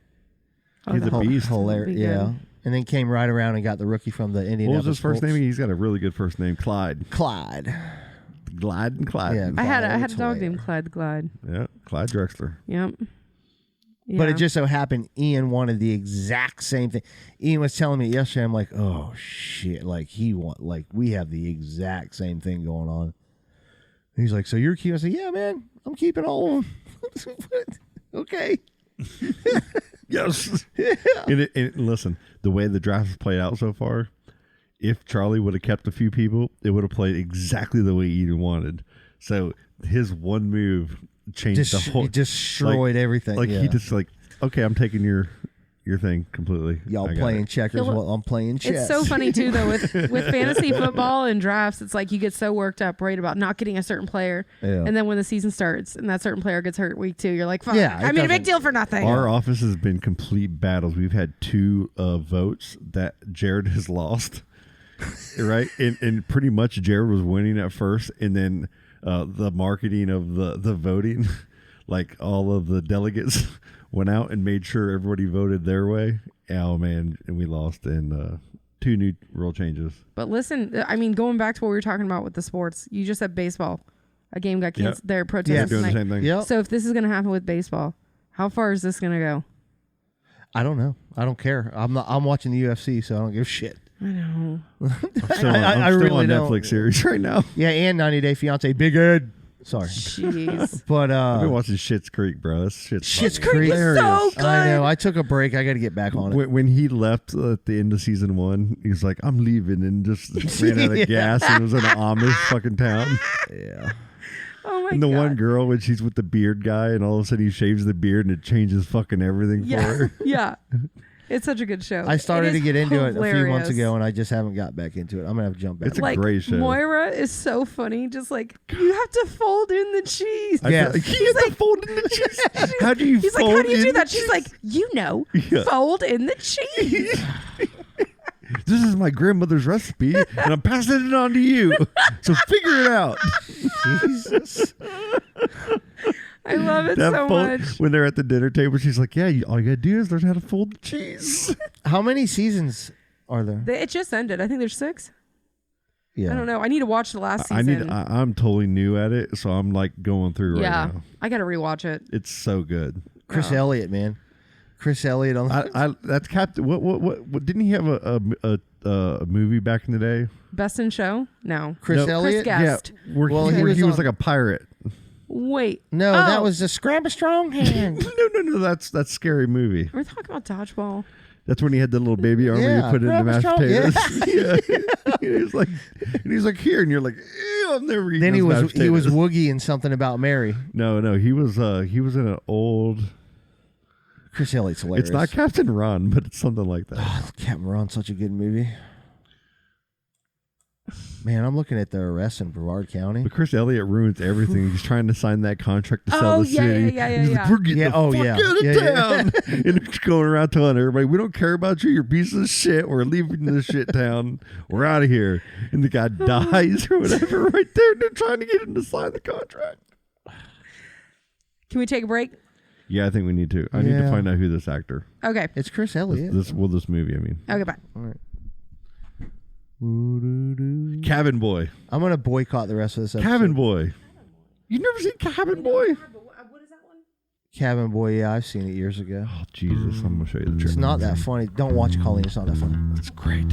He's a beast. Hilarious. Be Yeah, good. and then came right around and got the rookie from the What Indianapolis was his first Colts. name? He's got a really good first name, Clyde. Clyde. Glide and Clyde. Yeah. I had a Clyde's dog named hilarious. Clyde the Glide. Yeah, Clyde Drexler. Yep. But Yeah. it just so happened Ian wanted the exact same thing. Ian was telling me yesterday, I'm like, oh shit, like we have the exact same thing going on. And he's like, so you're keeping? I said, yeah, man, I'm keeping all of them. Okay. Yes. And listen, the way the draft has played out so far, if Charlie would have kept a few people, it would have played exactly the way Ian wanted. So his one move changed the whole. He destroyed everything. Like yeah. he just like, okay, I'm taking your thing completely. Y'all I got playing it. checkers You'll- while I'm playing chess. It's so funny too, though, with fantasy football and drafts. It's like you get so worked up, right, about not getting a certain player, Yeah. and then when the season starts and that certain player gets hurt week 2, you're like, fuck. Yeah, it I mean, a big doesn't- deal for nothing. Our office has been complete battles. We've had 2 votes that Jared has lost, right? And pretty much Jared was winning at first, and then the marketing of the voting, like all of the delegates went out and made sure everybody voted their way. Oh man, and we lost in 2 new rule changes. But listen, I mean, going back to what we were talking about with the sports, you just said baseball. A game got canceled. They're Yeah, protesting doing the tonight. same thing. Yep. So if this is going to happen with baseball, how far is this going to go? I don't know. I don't care. I'm watching the UFC, so I don't give a shit. I know. I'm still, I I'm still really on don't. Netflix series right now. Yeah, and 90 Day Fiance, Big Ed. Sorry, Jeez. but I've been watching Schitt's Creek, bro. That's Schitt's fucking Creek is hilarious. so good. I know. I took a break. I got to get back on it. When he left at the end of season 1, he's like, "I'm leaving," and just ran out of Yeah. gas and was in an Amish fucking town. Yeah. Oh my And the God. one girl, when she's with the beard guy, and all of a sudden he shaves the beard and it changes fucking everything for Yeah. her. Yeah. It's such a good show. I started It to is get into it a few months hilarious. ago, and I just haven't got back into it. I'm gonna have to jump back. It's a Like, great show. Moira is so funny. Just like, you have to fold in the cheese. I Yeah. feel like, he had to fold in the cheese. How do you He's like, fold how do you in do the that? She's cheese? like, you know, Yeah. fold in the cheese. This is my grandmother's recipe, and I'm passing it on to you. So figure it out. Jesus. I love it so much. When they're at the dinner table, she's like, "Yeah, all you gotta do is learn how to fold the cheese." How many seasons are there? It just ended. I think there's 6. Yeah. I don't know. I need to watch the last I season. need. I'm totally new at it, so I'm like going through right yeah. now. I got to rewatch it. It's so good. Chris Oh. Elliott, man. Chris Elliott on. That's Captain. What? Didn't he have a movie back in the day? Best in Show? No. Chris No. Elliott. Guest. Guest. Yeah, where Well, he, he where was he was on- like a pirate. Wait. No, Oh. that was the Scrap a Strong Hand. No. That's Scary Movie. We're talking about dodgeball. That's when he had the little baby arm where Yeah, you put it in the mashed Grab a potatoes. Yeah. He's like here, and you're like, ew, I'm never eating. Then he those was mashed potatoes. Woogie in Something About Mary. No, he was in an old. Chris Elliott's hilarious. It's not Captain Ron, but it's something like that. Oh, Captain Ron's such a good movie. Man, I'm looking at the arrests in Brevard County. But Chris Elliott ruins everything. He's trying to sign that contract to sell Oh, the yeah, city. yeah, He's yeah. like, we're getting Yeah, the oh, fuck yeah. out of Yeah, yeah. town. And he's going around telling everybody, we don't care about you. You're pieces of shit. We're leaving this shit town. We're out of here. And the guy dies or whatever right there. And they're trying to get him to sign the contract. Can we take a break? Yeah, I think we need to. I need to Yeah. find out who this actor. Okay. It's Chris Elliott. This movie, I mean. Okay, bye. All right. Cabin Boy. I'm gonna boycott the rest of this episode. Cabin Boy. You've never seen Cabin Boy? What is that one? Cabin Boy. Yeah, I've seen it years ago. Oh, Jesus. I'm going to show you the It's trailer. not that funny. Don't watch Colleen. It's not that funny. It's great.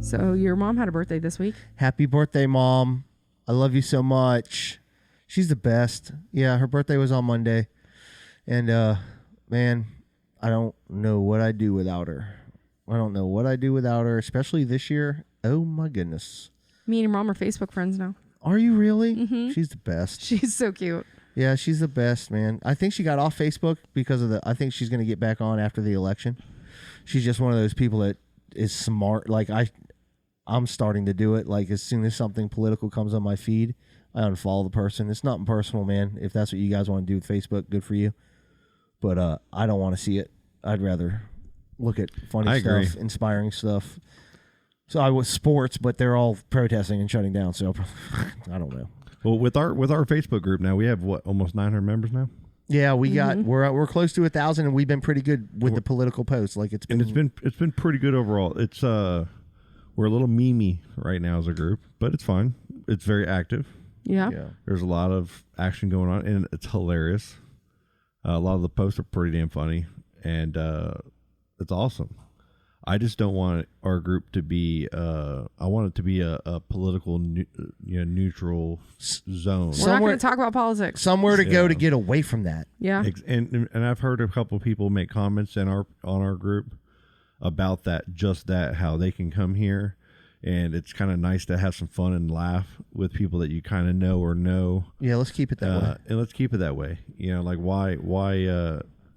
So your mom had a birthday this week. Happy birthday, Mom. I love you so much. She's the best. Yeah, her birthday was on Monday. And, man, I don't know what I'd do without her. I don't know what I'd do without her, especially this year. Oh, my goodness. Me and your mom are Facebook friends now. Are you really? Mm-hmm. She's the best. She's so cute. Yeah, she's the best, man. I think she got off Facebook because of I think she's going to get back on after the election. She's just one of those people that is smart. Like, I'm starting to do it. Like, as soon as something political comes on my feed, I unfollow the person. It's nothing personal, man. If that's what you guys want to do with Facebook, good for you. But I don't want to see it. I'd rather look at funny stuff, inspiring stuff. So I was sports, but they're all protesting and shutting down. So I don't know. Well, with our Facebook group now, we have almost 900 members now. Yeah, we got we're close to 1,000, and we've been pretty good with the political posts. Like it's been pretty good overall. It's we're a little memey right now as a group, but it's fine. It's very active. Yeah. There's a lot of action going on, and it's hilarious. A lot of the posts are pretty damn funny, and it's awesome. I just don't want our group to be. I want it to be a political, neutral zone. We're not going to talk about politics. Somewhere to go to get away from that. Yeah. And I've heard a couple of people make comments on our group about that. Just that, how they can come here, and it's kind of nice to have some fun and laugh with people that you kind of know. Yeah, let's keep it that way. And let's keep it that way. Like why?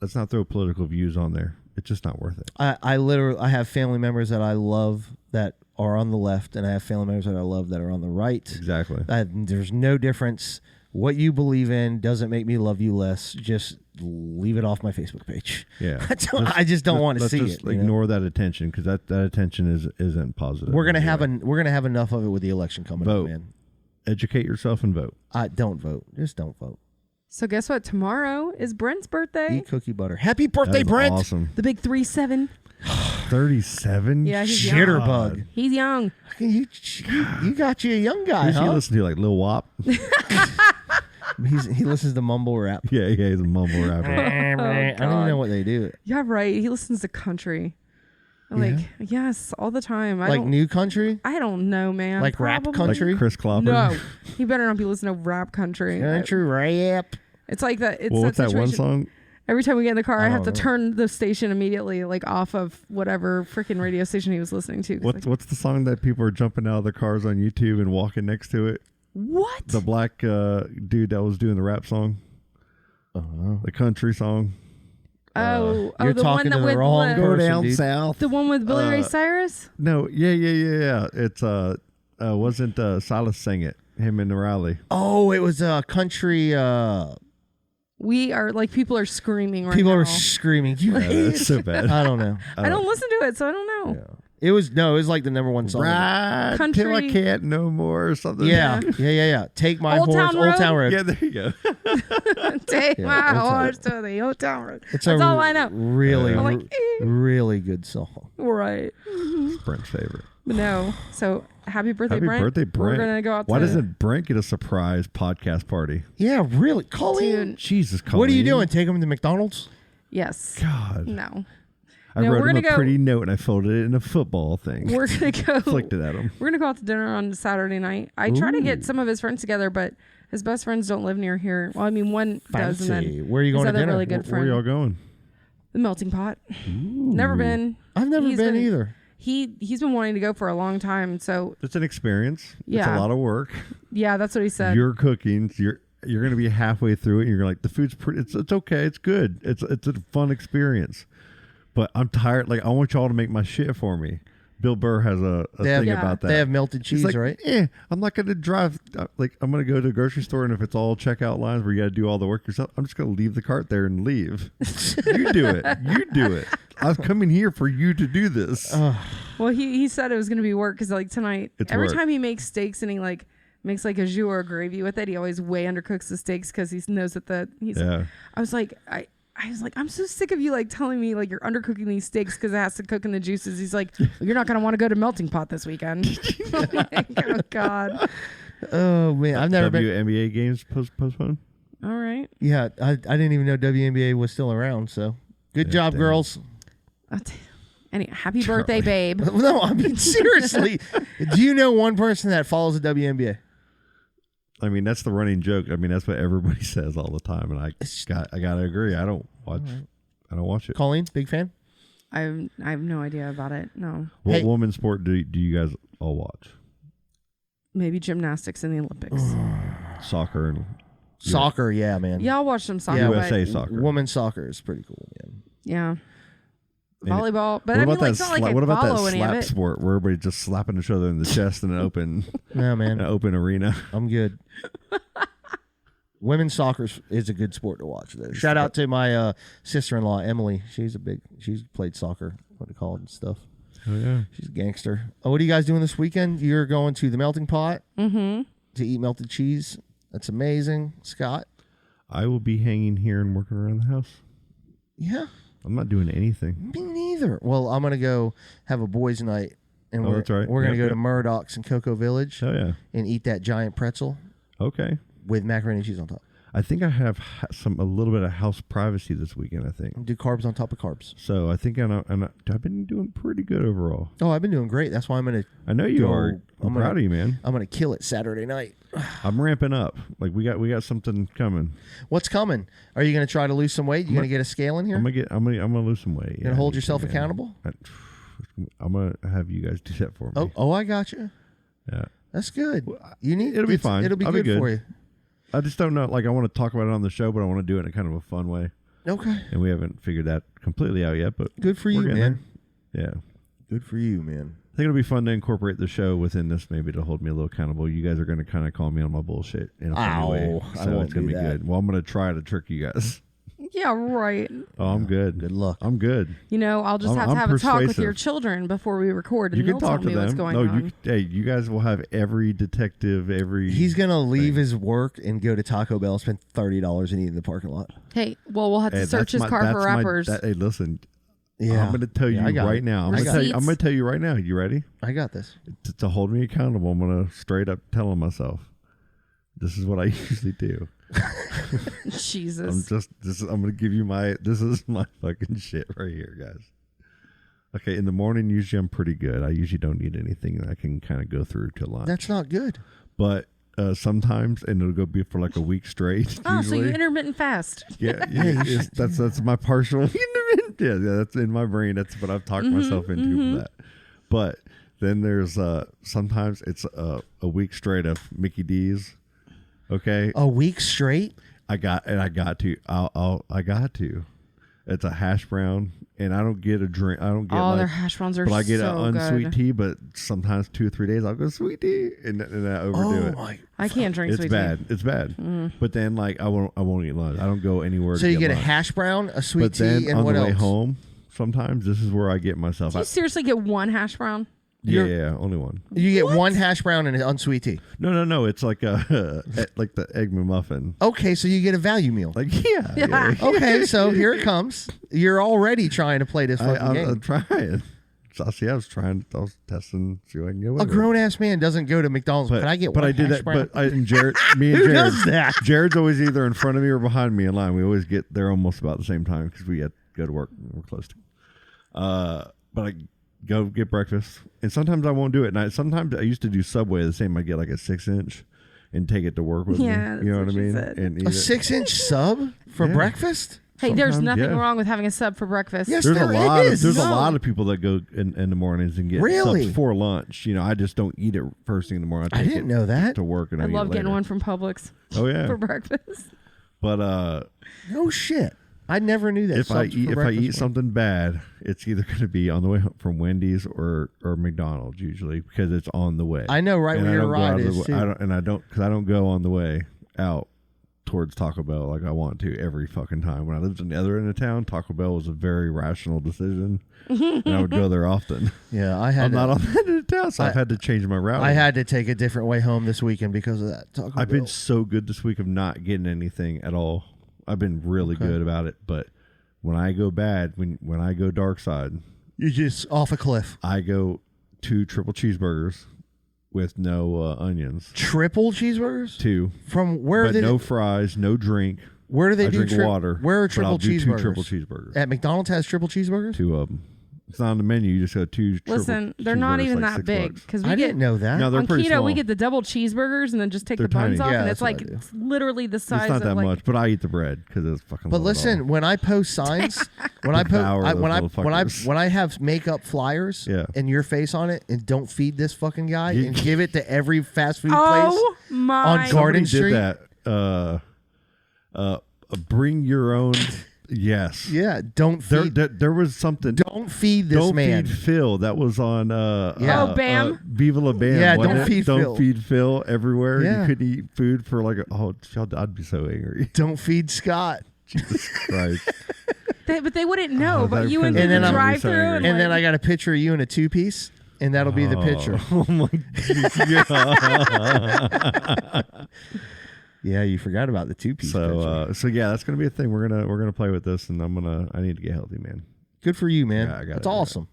Let's not throw political views on there. It's just not worth it. I literally have family members that I love that are on the left, and I have family members that I love that are on the right. Exactly. There's no difference. What you believe in doesn't make me love you less. Just leave it off my Facebook page. Yeah. I just don't want to see just it. Ignore that attention, because that attention isn't positive. We're gonna have enough of it with the election coming up, man. Educate yourself and vote. Don't vote. Just don't vote. So guess what? Tomorrow is Brent's birthday. Eat cookie butter. Happy birthday, Brent! Awesome. The big 37. 37. Yeah, he's Jitterbug. young. He's young. You got you a young guy, Who's huh? he listen to, like Lil Wop? He listens to mumble rap. Yeah, he's a mumble rapper. I don't even know what they do. Yeah, right. He listens to country. Like, yes, all the time. Like new country? I don't know, man. Like rap Probably. country? Like Chris Clopper? No. He better not be listening to rap country. Country rap. It's like that. It's What's that one song? Every time we get in the car, I have to turn the station immediately, like off of whatever freaking radio station he was listening to. What's the song that people are jumping out of their cars on YouTube and walking next to it? What? The black dude that was doing the rap song. The country song. You're you're the talking one to that the wrong with person, down dude. south. the one with Billy Ray Cyrus. No, yeah. It's wasn't Silas sang it? Him and Riley. Oh, it was a country. We are like people are screaming right People now. are screaming. It's so bad. I don't know. I don't listen to it, so I don't know. Yeah. It was like the number one song. Right Country- till I can't no more or something. Yeah. Take my Old horse, Town Old Road? Town Road. Yeah, there you go. Take my Old Town horse to the Old Town Road. It's That's all I know. Really, I'm like, really good song. Right. Brent's favorite. But no. So happy birthday, Happy Brent. birthday, Brent. We're gonna go out. Why to doesn't Brent get a surprise podcast party? Yeah, really. Colleen. Dude. Jesus, Colleen. What are you doing? Take him to McDonald's? Yes. God. No. I No, wrote we're him a gonna go- pretty note and I folded it in a football thing. We're gonna go. Flicked it at him. We're gonna go out to dinner on Saturday night. I try to get some of his friends together, but his best friends don't live near here. Well, I mean, one does, and Fancy. then Where are you his going to other dinner? really good Where friend, y'all going? the Melting Pot. Never been. I've never He's been either. He's been wanting to go for a long time. So It's an experience. It's Yeah. a lot of work. yeah, that's what he said. You're cooking. You're going to be halfway through it and you're like, the food's pretty, it's okay. It's good. It's a fun experience. But I'm tired. Like, I want y'all to make my shit for me. Bill Burr has a thing Yeah. about that. They have melted cheese, He's like, right? I'm not going to drive. Like, I'm going to go to the grocery store, and if it's all checkout lines where you got to do all the work yourself, I'm just going to leave the cart there and leave. You do it. You do it. I was coming here for you to do this. Well, he said it was gonna be work because like tonight, It's every work. time he makes steaks and he like makes like a jus or a gravy with it, he always way undercooks the steaks because he knows that he's. Yeah. I was like, I'm so sick of you like telling me like you're undercooking these steaks because it has to cook in the juices. He's like, well, you're not gonna want to go to Melting Pot this weekend. I'm like, oh God. Oh man, I've never been. WNBA games postponed. All right. Yeah, I didn't even know WNBA was still around. So good job, damn. girls. Any happy birthday, babe. No, I mean seriously. Do you know one person that follows the WNBA? I mean, that's the running joke. I mean, that's what everybody says all the time, and I gotta agree. I don't watch it. Colleen, big fan. I have no idea about it. No. What Hey. women's sport do you guys all watch? Maybe gymnastics in the Olympics. Soccer and Soccer, yeah, man. Yeah, I'll watch some soccer. Yeah, USA but, soccer. Women's soccer is pretty cool, man. yeah. And Volleyball. But what I mean, about like, that? it's not like I What about follow that any of slap it. sport where everybody just slapping each other in the chest in an open, No, man. an open arena? I'm good. Women's soccer is a good sport to watch. Though. Shout out to my sister-in-law Emily. She's played soccer, what they call it and stuff. Oh yeah. She's a gangster. Oh, what are you guys doing this weekend? You're going to the Melting Pot to eat melted cheese. That's amazing, Scott. I will be hanging here and working around the house. Yeah, I'm not doing anything. me neither. Well, I'm gonna go have a boys' night, and Oh, that's right. we're gonna Yep, go to yep. Murdoch's in Cocoa Village Oh yeah. and eat that giant pretzel Okay. with macaroni and cheese on top. I think I have a little bit of house privacy this weekend. I think Do carbs on top of carbs. so. I think I've been doing pretty good overall. Oh, I've been doing great. That's why I'm gonna I know you Go. are. I'm proud of you, man. I'm gonna kill it Saturday night. I'm ramping up. Like we got something coming. What's coming? Are you gonna try to lose some weight? You gonna get a scale in here? I'm gonna lose some weight. You gonna hold yourself man. accountable? I'm gonna have you guys do that for me. Oh, I got you. Yeah. That's good. You need. It'll be fine. It'll be I'll be good good. for you. I just don't know. Like I want to talk about it on the show, but I want to do it in a kind of a fun way, Okay. and we haven't figured that completely out yet. But Good for we're you, getting man. there. Yeah. Good for you, man. I think it'll be fun to incorporate the show within this, maybe to hold me a little accountable. You guys are going to kind of call me on my bullshit in a funny way, I so won't it's going do to be that. good. Well, I'm going to try to trick you guys. Yeah, right. Oh, I'm good. Good luck. I'm good. You know, I'll just I'm have a talk with persuasive. your children before we record, and You they'll can talk tell to me what's them. going No, on. you guys will have every detective, every. He's gonna leave his work and go to Taco Bell, spend $30 and eat in the parking lot. Hey, well, we'll have to Hey, search his that's car for rappers. Hey, listen. Yeah, I'm going to tell you I got right it. now. I got it. I'm going to tell you right now. You ready? I got this. To hold me accountable, I'm going to straight up tell myself, this is what I usually do. Jesus. I'm going to give you this is my fucking shit right here, guys. Okay, in the morning, usually I'm pretty good. I usually don't need anything that I can kind of go through to lunch. That's not good. But sometimes, and it'll go be for like a week straight. Oh, so you usually. intermittent fast. Yeah, that's my partial. yeah, that's in my brain. That's what I've talked myself into for that. But then there's sometimes it's a week straight of Mickey D's. Okay, A week straight? I got to. I got to. It's a hash brown, and I don't get a drink. I don't get Their hash browns are but I get so an unsweet good. tea. But sometimes 2 or 3 days I'll go sweet tea, and I overdo it. my! I can't drink It's sweet bad. It's bad. But then like I won't eat lunch. I don't go anywhere. So to you get a lunch. hash brown, a sweet But then tea, and on what the way else? home, sometimes this is where I get myself. Do you seriously get one hash brown? Yeah, only one. You get one hash brown and an unsweet tea. No. It's like like the egg McMuffin. Okay, so you get a value meal. Like yeah. Okay, so here it comes. You're already trying to play this fucking I'm game. trying. So see, I was testing, see what I can get. A grown ass man doesn't go to McDonald's. But Can I get but one I did hash that. brown? But and Jared, me and Who Jared, does that? Jared's always either in front of me or behind me in line. We always get there almost about the same time because we had to go to work. We're close to. But I go get breakfast, and sometimes I won't do it. And sometimes I used to do Subway the same. I get like a 6-inch and take it to work with Yeah, me. You know what I that's what she mean? said. And A 6-inch sub for Yeah. breakfast? Hey, there's Sometimes, nothing yeah. wrong with having a sub for breakfast. Yes, There's there a lot. is. There's a No. lot of people that go in the mornings and get Really? subs for lunch. You know, I just don't eat it first thing in the morning. I take didn't it know that. to work, and I I eat love it getting later. one from Publix Oh yeah, for breakfast. but No shit. I never knew that. if I subs for eat breakfast. something bad, it's either going to be on the way home from Wendy's or McDonald's usually because it's on the way. I know right And where I your don't go ride out of is, the too. way- because I don't go on the way out towards Taco Bell like I want to every fucking time. When I lived on the other end of town, Taco Bell was a very rational decision, and I would go there often. Yeah, I had I'm to, not on that end of town, so I've had to change my route. I had to take a different way home this weekend because of that. Taco I've Bell. been so good this week of not getting anything at all. I've been really good about it, but when I go bad, when I go dark side, You're just off a cliff. I go 2 triple cheeseburgers with no onions. Triple cheeseburgers? 2, From where but did no it, fries, no drink. where do they I do drink water. Where are but I'll triple do cheeseburgers? 2 triple cheeseburgers. At McDonald's has triple cheeseburgers? 2 of them. It's not on the menu. You just go 2 Listen, they're not even like that big $6. because I didn't know that. No, they're on pretty keto small. we get the double cheeseburgers and then just take They're the buns tiny. off, Yeah, and that's it's like what I do. it's literally the size It's not of that like. much, but I eat the bread because it's fucking. But little at listen, all. when I post signs, when I Devour post, those motherfuckers. when I have make up flyers Yeah. and your face on it, and don't feed this fucking guy, You- and give it to every fast food place. Oh my! On Garden Somebody Street? did that. Bring your own. Yes. Yeah, don't feed. There was something. Don't feed this Don't man. feed Phil. That was on. Yeah. Oh, Bam? Viva La Bam. Yeah, wasn't don't it? feed don't Phil. feed Phil everywhere. Yeah. You couldn't eat food for like. I'd be so angry. Don't feed Scott. Jesus Christ. But they wouldn't know. Oh, but that you went couldn't through And the then I'm- drive-through, and, And then I like, got a picture of you in a 2-piece, and that'll be the picture. Oh my God. Yeah, you forgot about the 2-piece picture. So yeah, that's gonna be a thing. We're gonna play with this, and I need to get healthy, man. Good for you, man. Yeah, I gotta That's do awesome.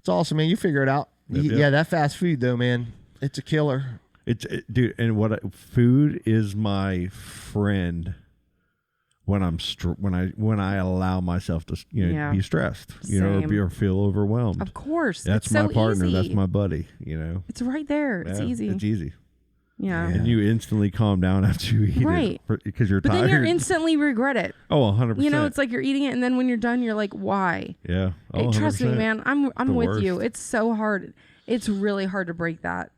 It's awesome, man. You figure it out. Yep, yep. Yeah, that fast food though, man, it's a killer. Dude, and food is my friend when I'm when I allow myself to Yeah. be stressed, or Same. or feel overwhelmed. of course, That's it's my so partner. Easy. That's my buddy. It's right there. It's Yeah, easy. It's easy. Yeah. And you instantly calm down after you eat Right. it because you're But tired. then you instantly regret it. Oh, 100%. You know, it's like you're eating it, and then when you're done, you're like, "Why?" yeah. Hey, Oh, trust me, 100%. man. I'm The with you. worst. It's so hard. It's really hard to break that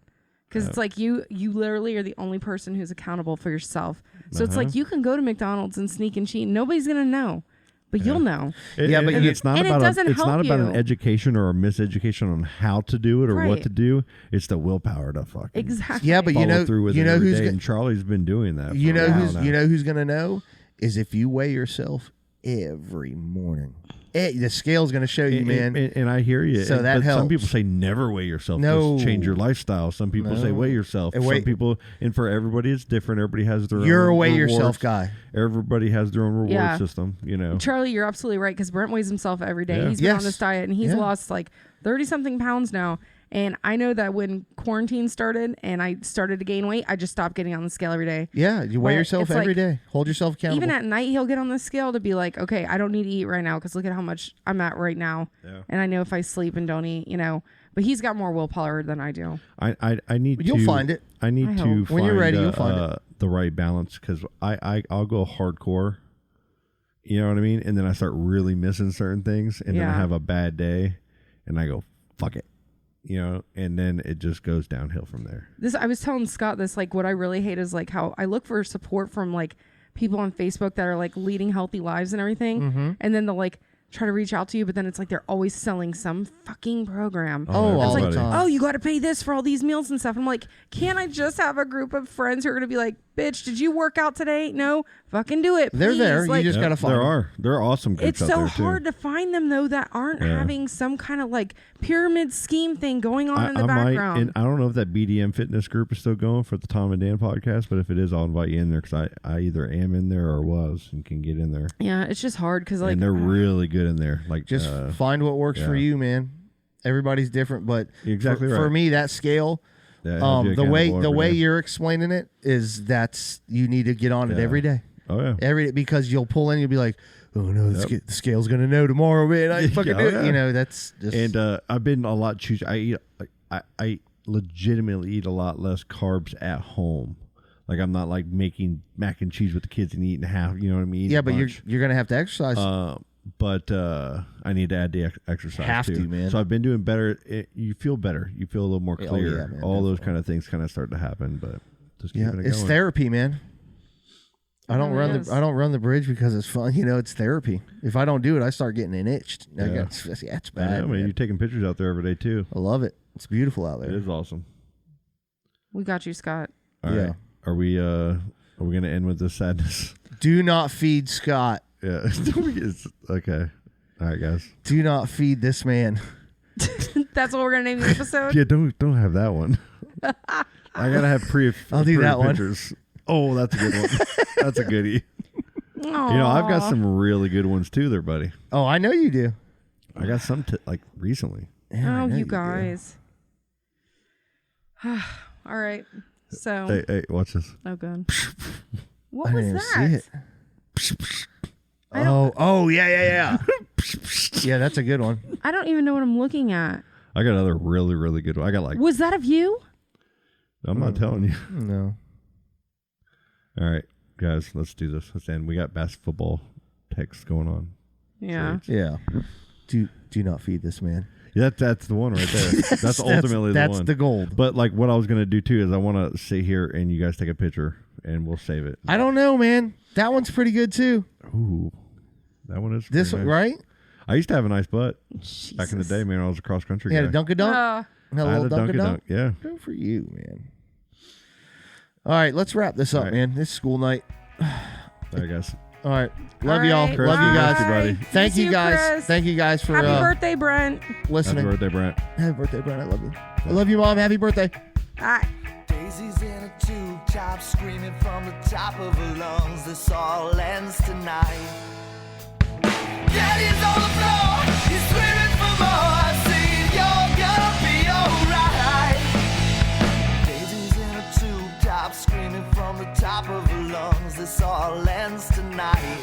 because it's like you literally are the only person who's accountable for yourself. So it's like you can go to McDonald's and sneak and cheat. Nobody's gonna know, but you'll know. Yeah, but and you- it's not and it about doesn't it's help not about you. an education or a miseducation on how to do it or what Right. to do. It's the willpower to fucking Exactly. Yeah, but follow through with it every who's day, go- and Charlie's been doing that. you for a know while who's now. you know who's gonna know is if you weigh yourself every morning. The scale's gonna show you, man. And I hear you. So that but some helps. people say never weigh yourself. No. Just change your lifestyle. Some people say No. weigh yourself. And Some wait- people, and for everybody, it's different. Everybody has their You're own a weigh rewards. yourself guy. Everybody has their own reward Yeah. system. You know. Charlie, you're absolutely right because Brent weighs himself every day. Yeah. He's been Yes. on this diet and he's Yeah. lost like 30 something pounds now. And I know that when quarantine started and I started to gain weight, I just stopped getting on the scale every day. Yeah, you weigh But yourself it's every like- day. Hold yourself accountable. Even at night, he'll get on the scale to be like, okay, I don't need to eat right now because look at how much I'm at right now. Yeah. And I know if I sleep and don't eat, but he's got more willpower than I do. I need You'll to find it. I need I to hope. find When you're ready, you'll find it. the right balance because I'll go hardcore. You know what I mean? And then I start really missing certain things, and then I Yeah. have a bad day, and I go fuck it, and then it just goes downhill from there. I was telling Scott this, like what I really hate is like how I look for support from like people on Facebook that are like leading healthy lives and everything. Mm-hmm. And then they'll like try to reach out to you, but then it's like they're always selling some fucking program. Oh, all It's the like, time. oh, you got to pay this for all these meals and stuff. I'm like, can't I just have a group of friends who are going to be like, bitch, did you work out today? No, fucking do it. They're please. there. Like, You just gotta find them. There are awesome groups it's out so there too. hard to find them though that aren't Yeah. having some kind of like pyramid scheme thing going on in the might, background. and I don't know if that BDM fitness group is still going for the Tom and Dan podcast, but if it is, I'll invite you in there because I either am in there or was and can get in there. Yeah, it's just hard because like and they're really good in there. Like Just find what works for yeah. you, man. Everybody's different, but You're exactly for right. me, that scale, yeah, hold you the way accountable the every way day. you're explaining it is that's you need to get on it Yeah. every day. Oh yeah. Every day, because you'll pull in, you'll be like, oh no, the scale's gonna know tomorrow, man. I fucking do Yeah. it. That's just And I've been a lot choosy. I legitimately eat a lot less carbs at home. Like I'm not like making mac and cheese with the kids and eating half. You know what I mean? Eating yeah, a but bunch. you're gonna have to exercise. But I need to add the exercise Have too. to, man. So I've been doing better. You feel better. You feel a little more Oh, clear. yeah, man, All those definitely. kind of things kind of start to happen. But just yeah, keeping it it's going. therapy, man. I don't It is. run the bridge because it's fun. It's therapy. If I don't do it, I start getting itched. Yeah. It's I bad. know, man. man. You're taking pictures out there every day too. I love it. It's beautiful out It there. is awesome. we got you, Scott. All Yeah. right. Are we gonna end with this sadness? Do not feed Scott. Yeah. It's- okay. All right, guys. Do not feed this man. That's what we're gonna name the episode. Yeah, don't have that one. I gotta have I'll do that one. pictures. Oh, that's a good one. That's a goodie. Aww. You know, I've got some really good ones too, there, buddy. Oh, I know you do. I got some like recently. Yeah, I Oh, know you do. guys. All right. So. Hey, watch this. Oh, good. What I was didn't that? see it. Oh, yeah. Yeah, that's a good one. I don't even know what I'm looking at. I got another really, really good one. I got like. Was that of you? I'm not telling you. No. All right, guys, let's do this. Let's end. We got basketball text going on. Yeah. Yeah. Do not feed this man. Yeah, that's the one right there. That's ultimately the one. That's the gold. But like what I was gonna do too is I want to sit here and you guys take a picture and we'll save it. I don't know, man. That one's pretty good too. Ooh, that one is This pretty one, nice. right? I used to have a nice butt back in the day, man. I was a cross country You guy. had a dunk a dunk. Uh, Had a I had little a dunk a dunk. Yeah. Good for you, man. All right, let's wrap this up, All right. man. This is school night. All right, guys. All right, love All y'all. right, Love you guys. bye. Everybody. Thank Miss you guys. Chris. Thank you guys for Happy birthday, Brent. listening. Happy birthday, Brent. Happy birthday, Brent. I love you. I love you, Mom. Happy birthday. Bye. Daisy's in a tube top, screaming from the top of her lungs. This all ends tonight. Daddy's on the floor, he's screaming for more. Saying you're gonna be alright. Daisy's in a tube top, screaming from the top of her lungs. This all ends tonight.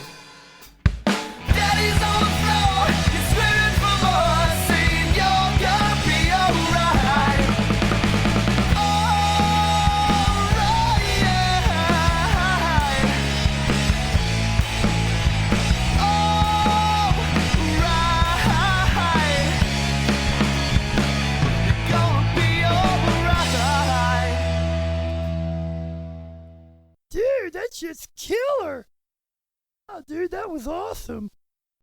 Daddy's on the floor, he's screaming for more. Saying you're gonna be alright. Dude, that's just killer. Oh, dude, that was awesome.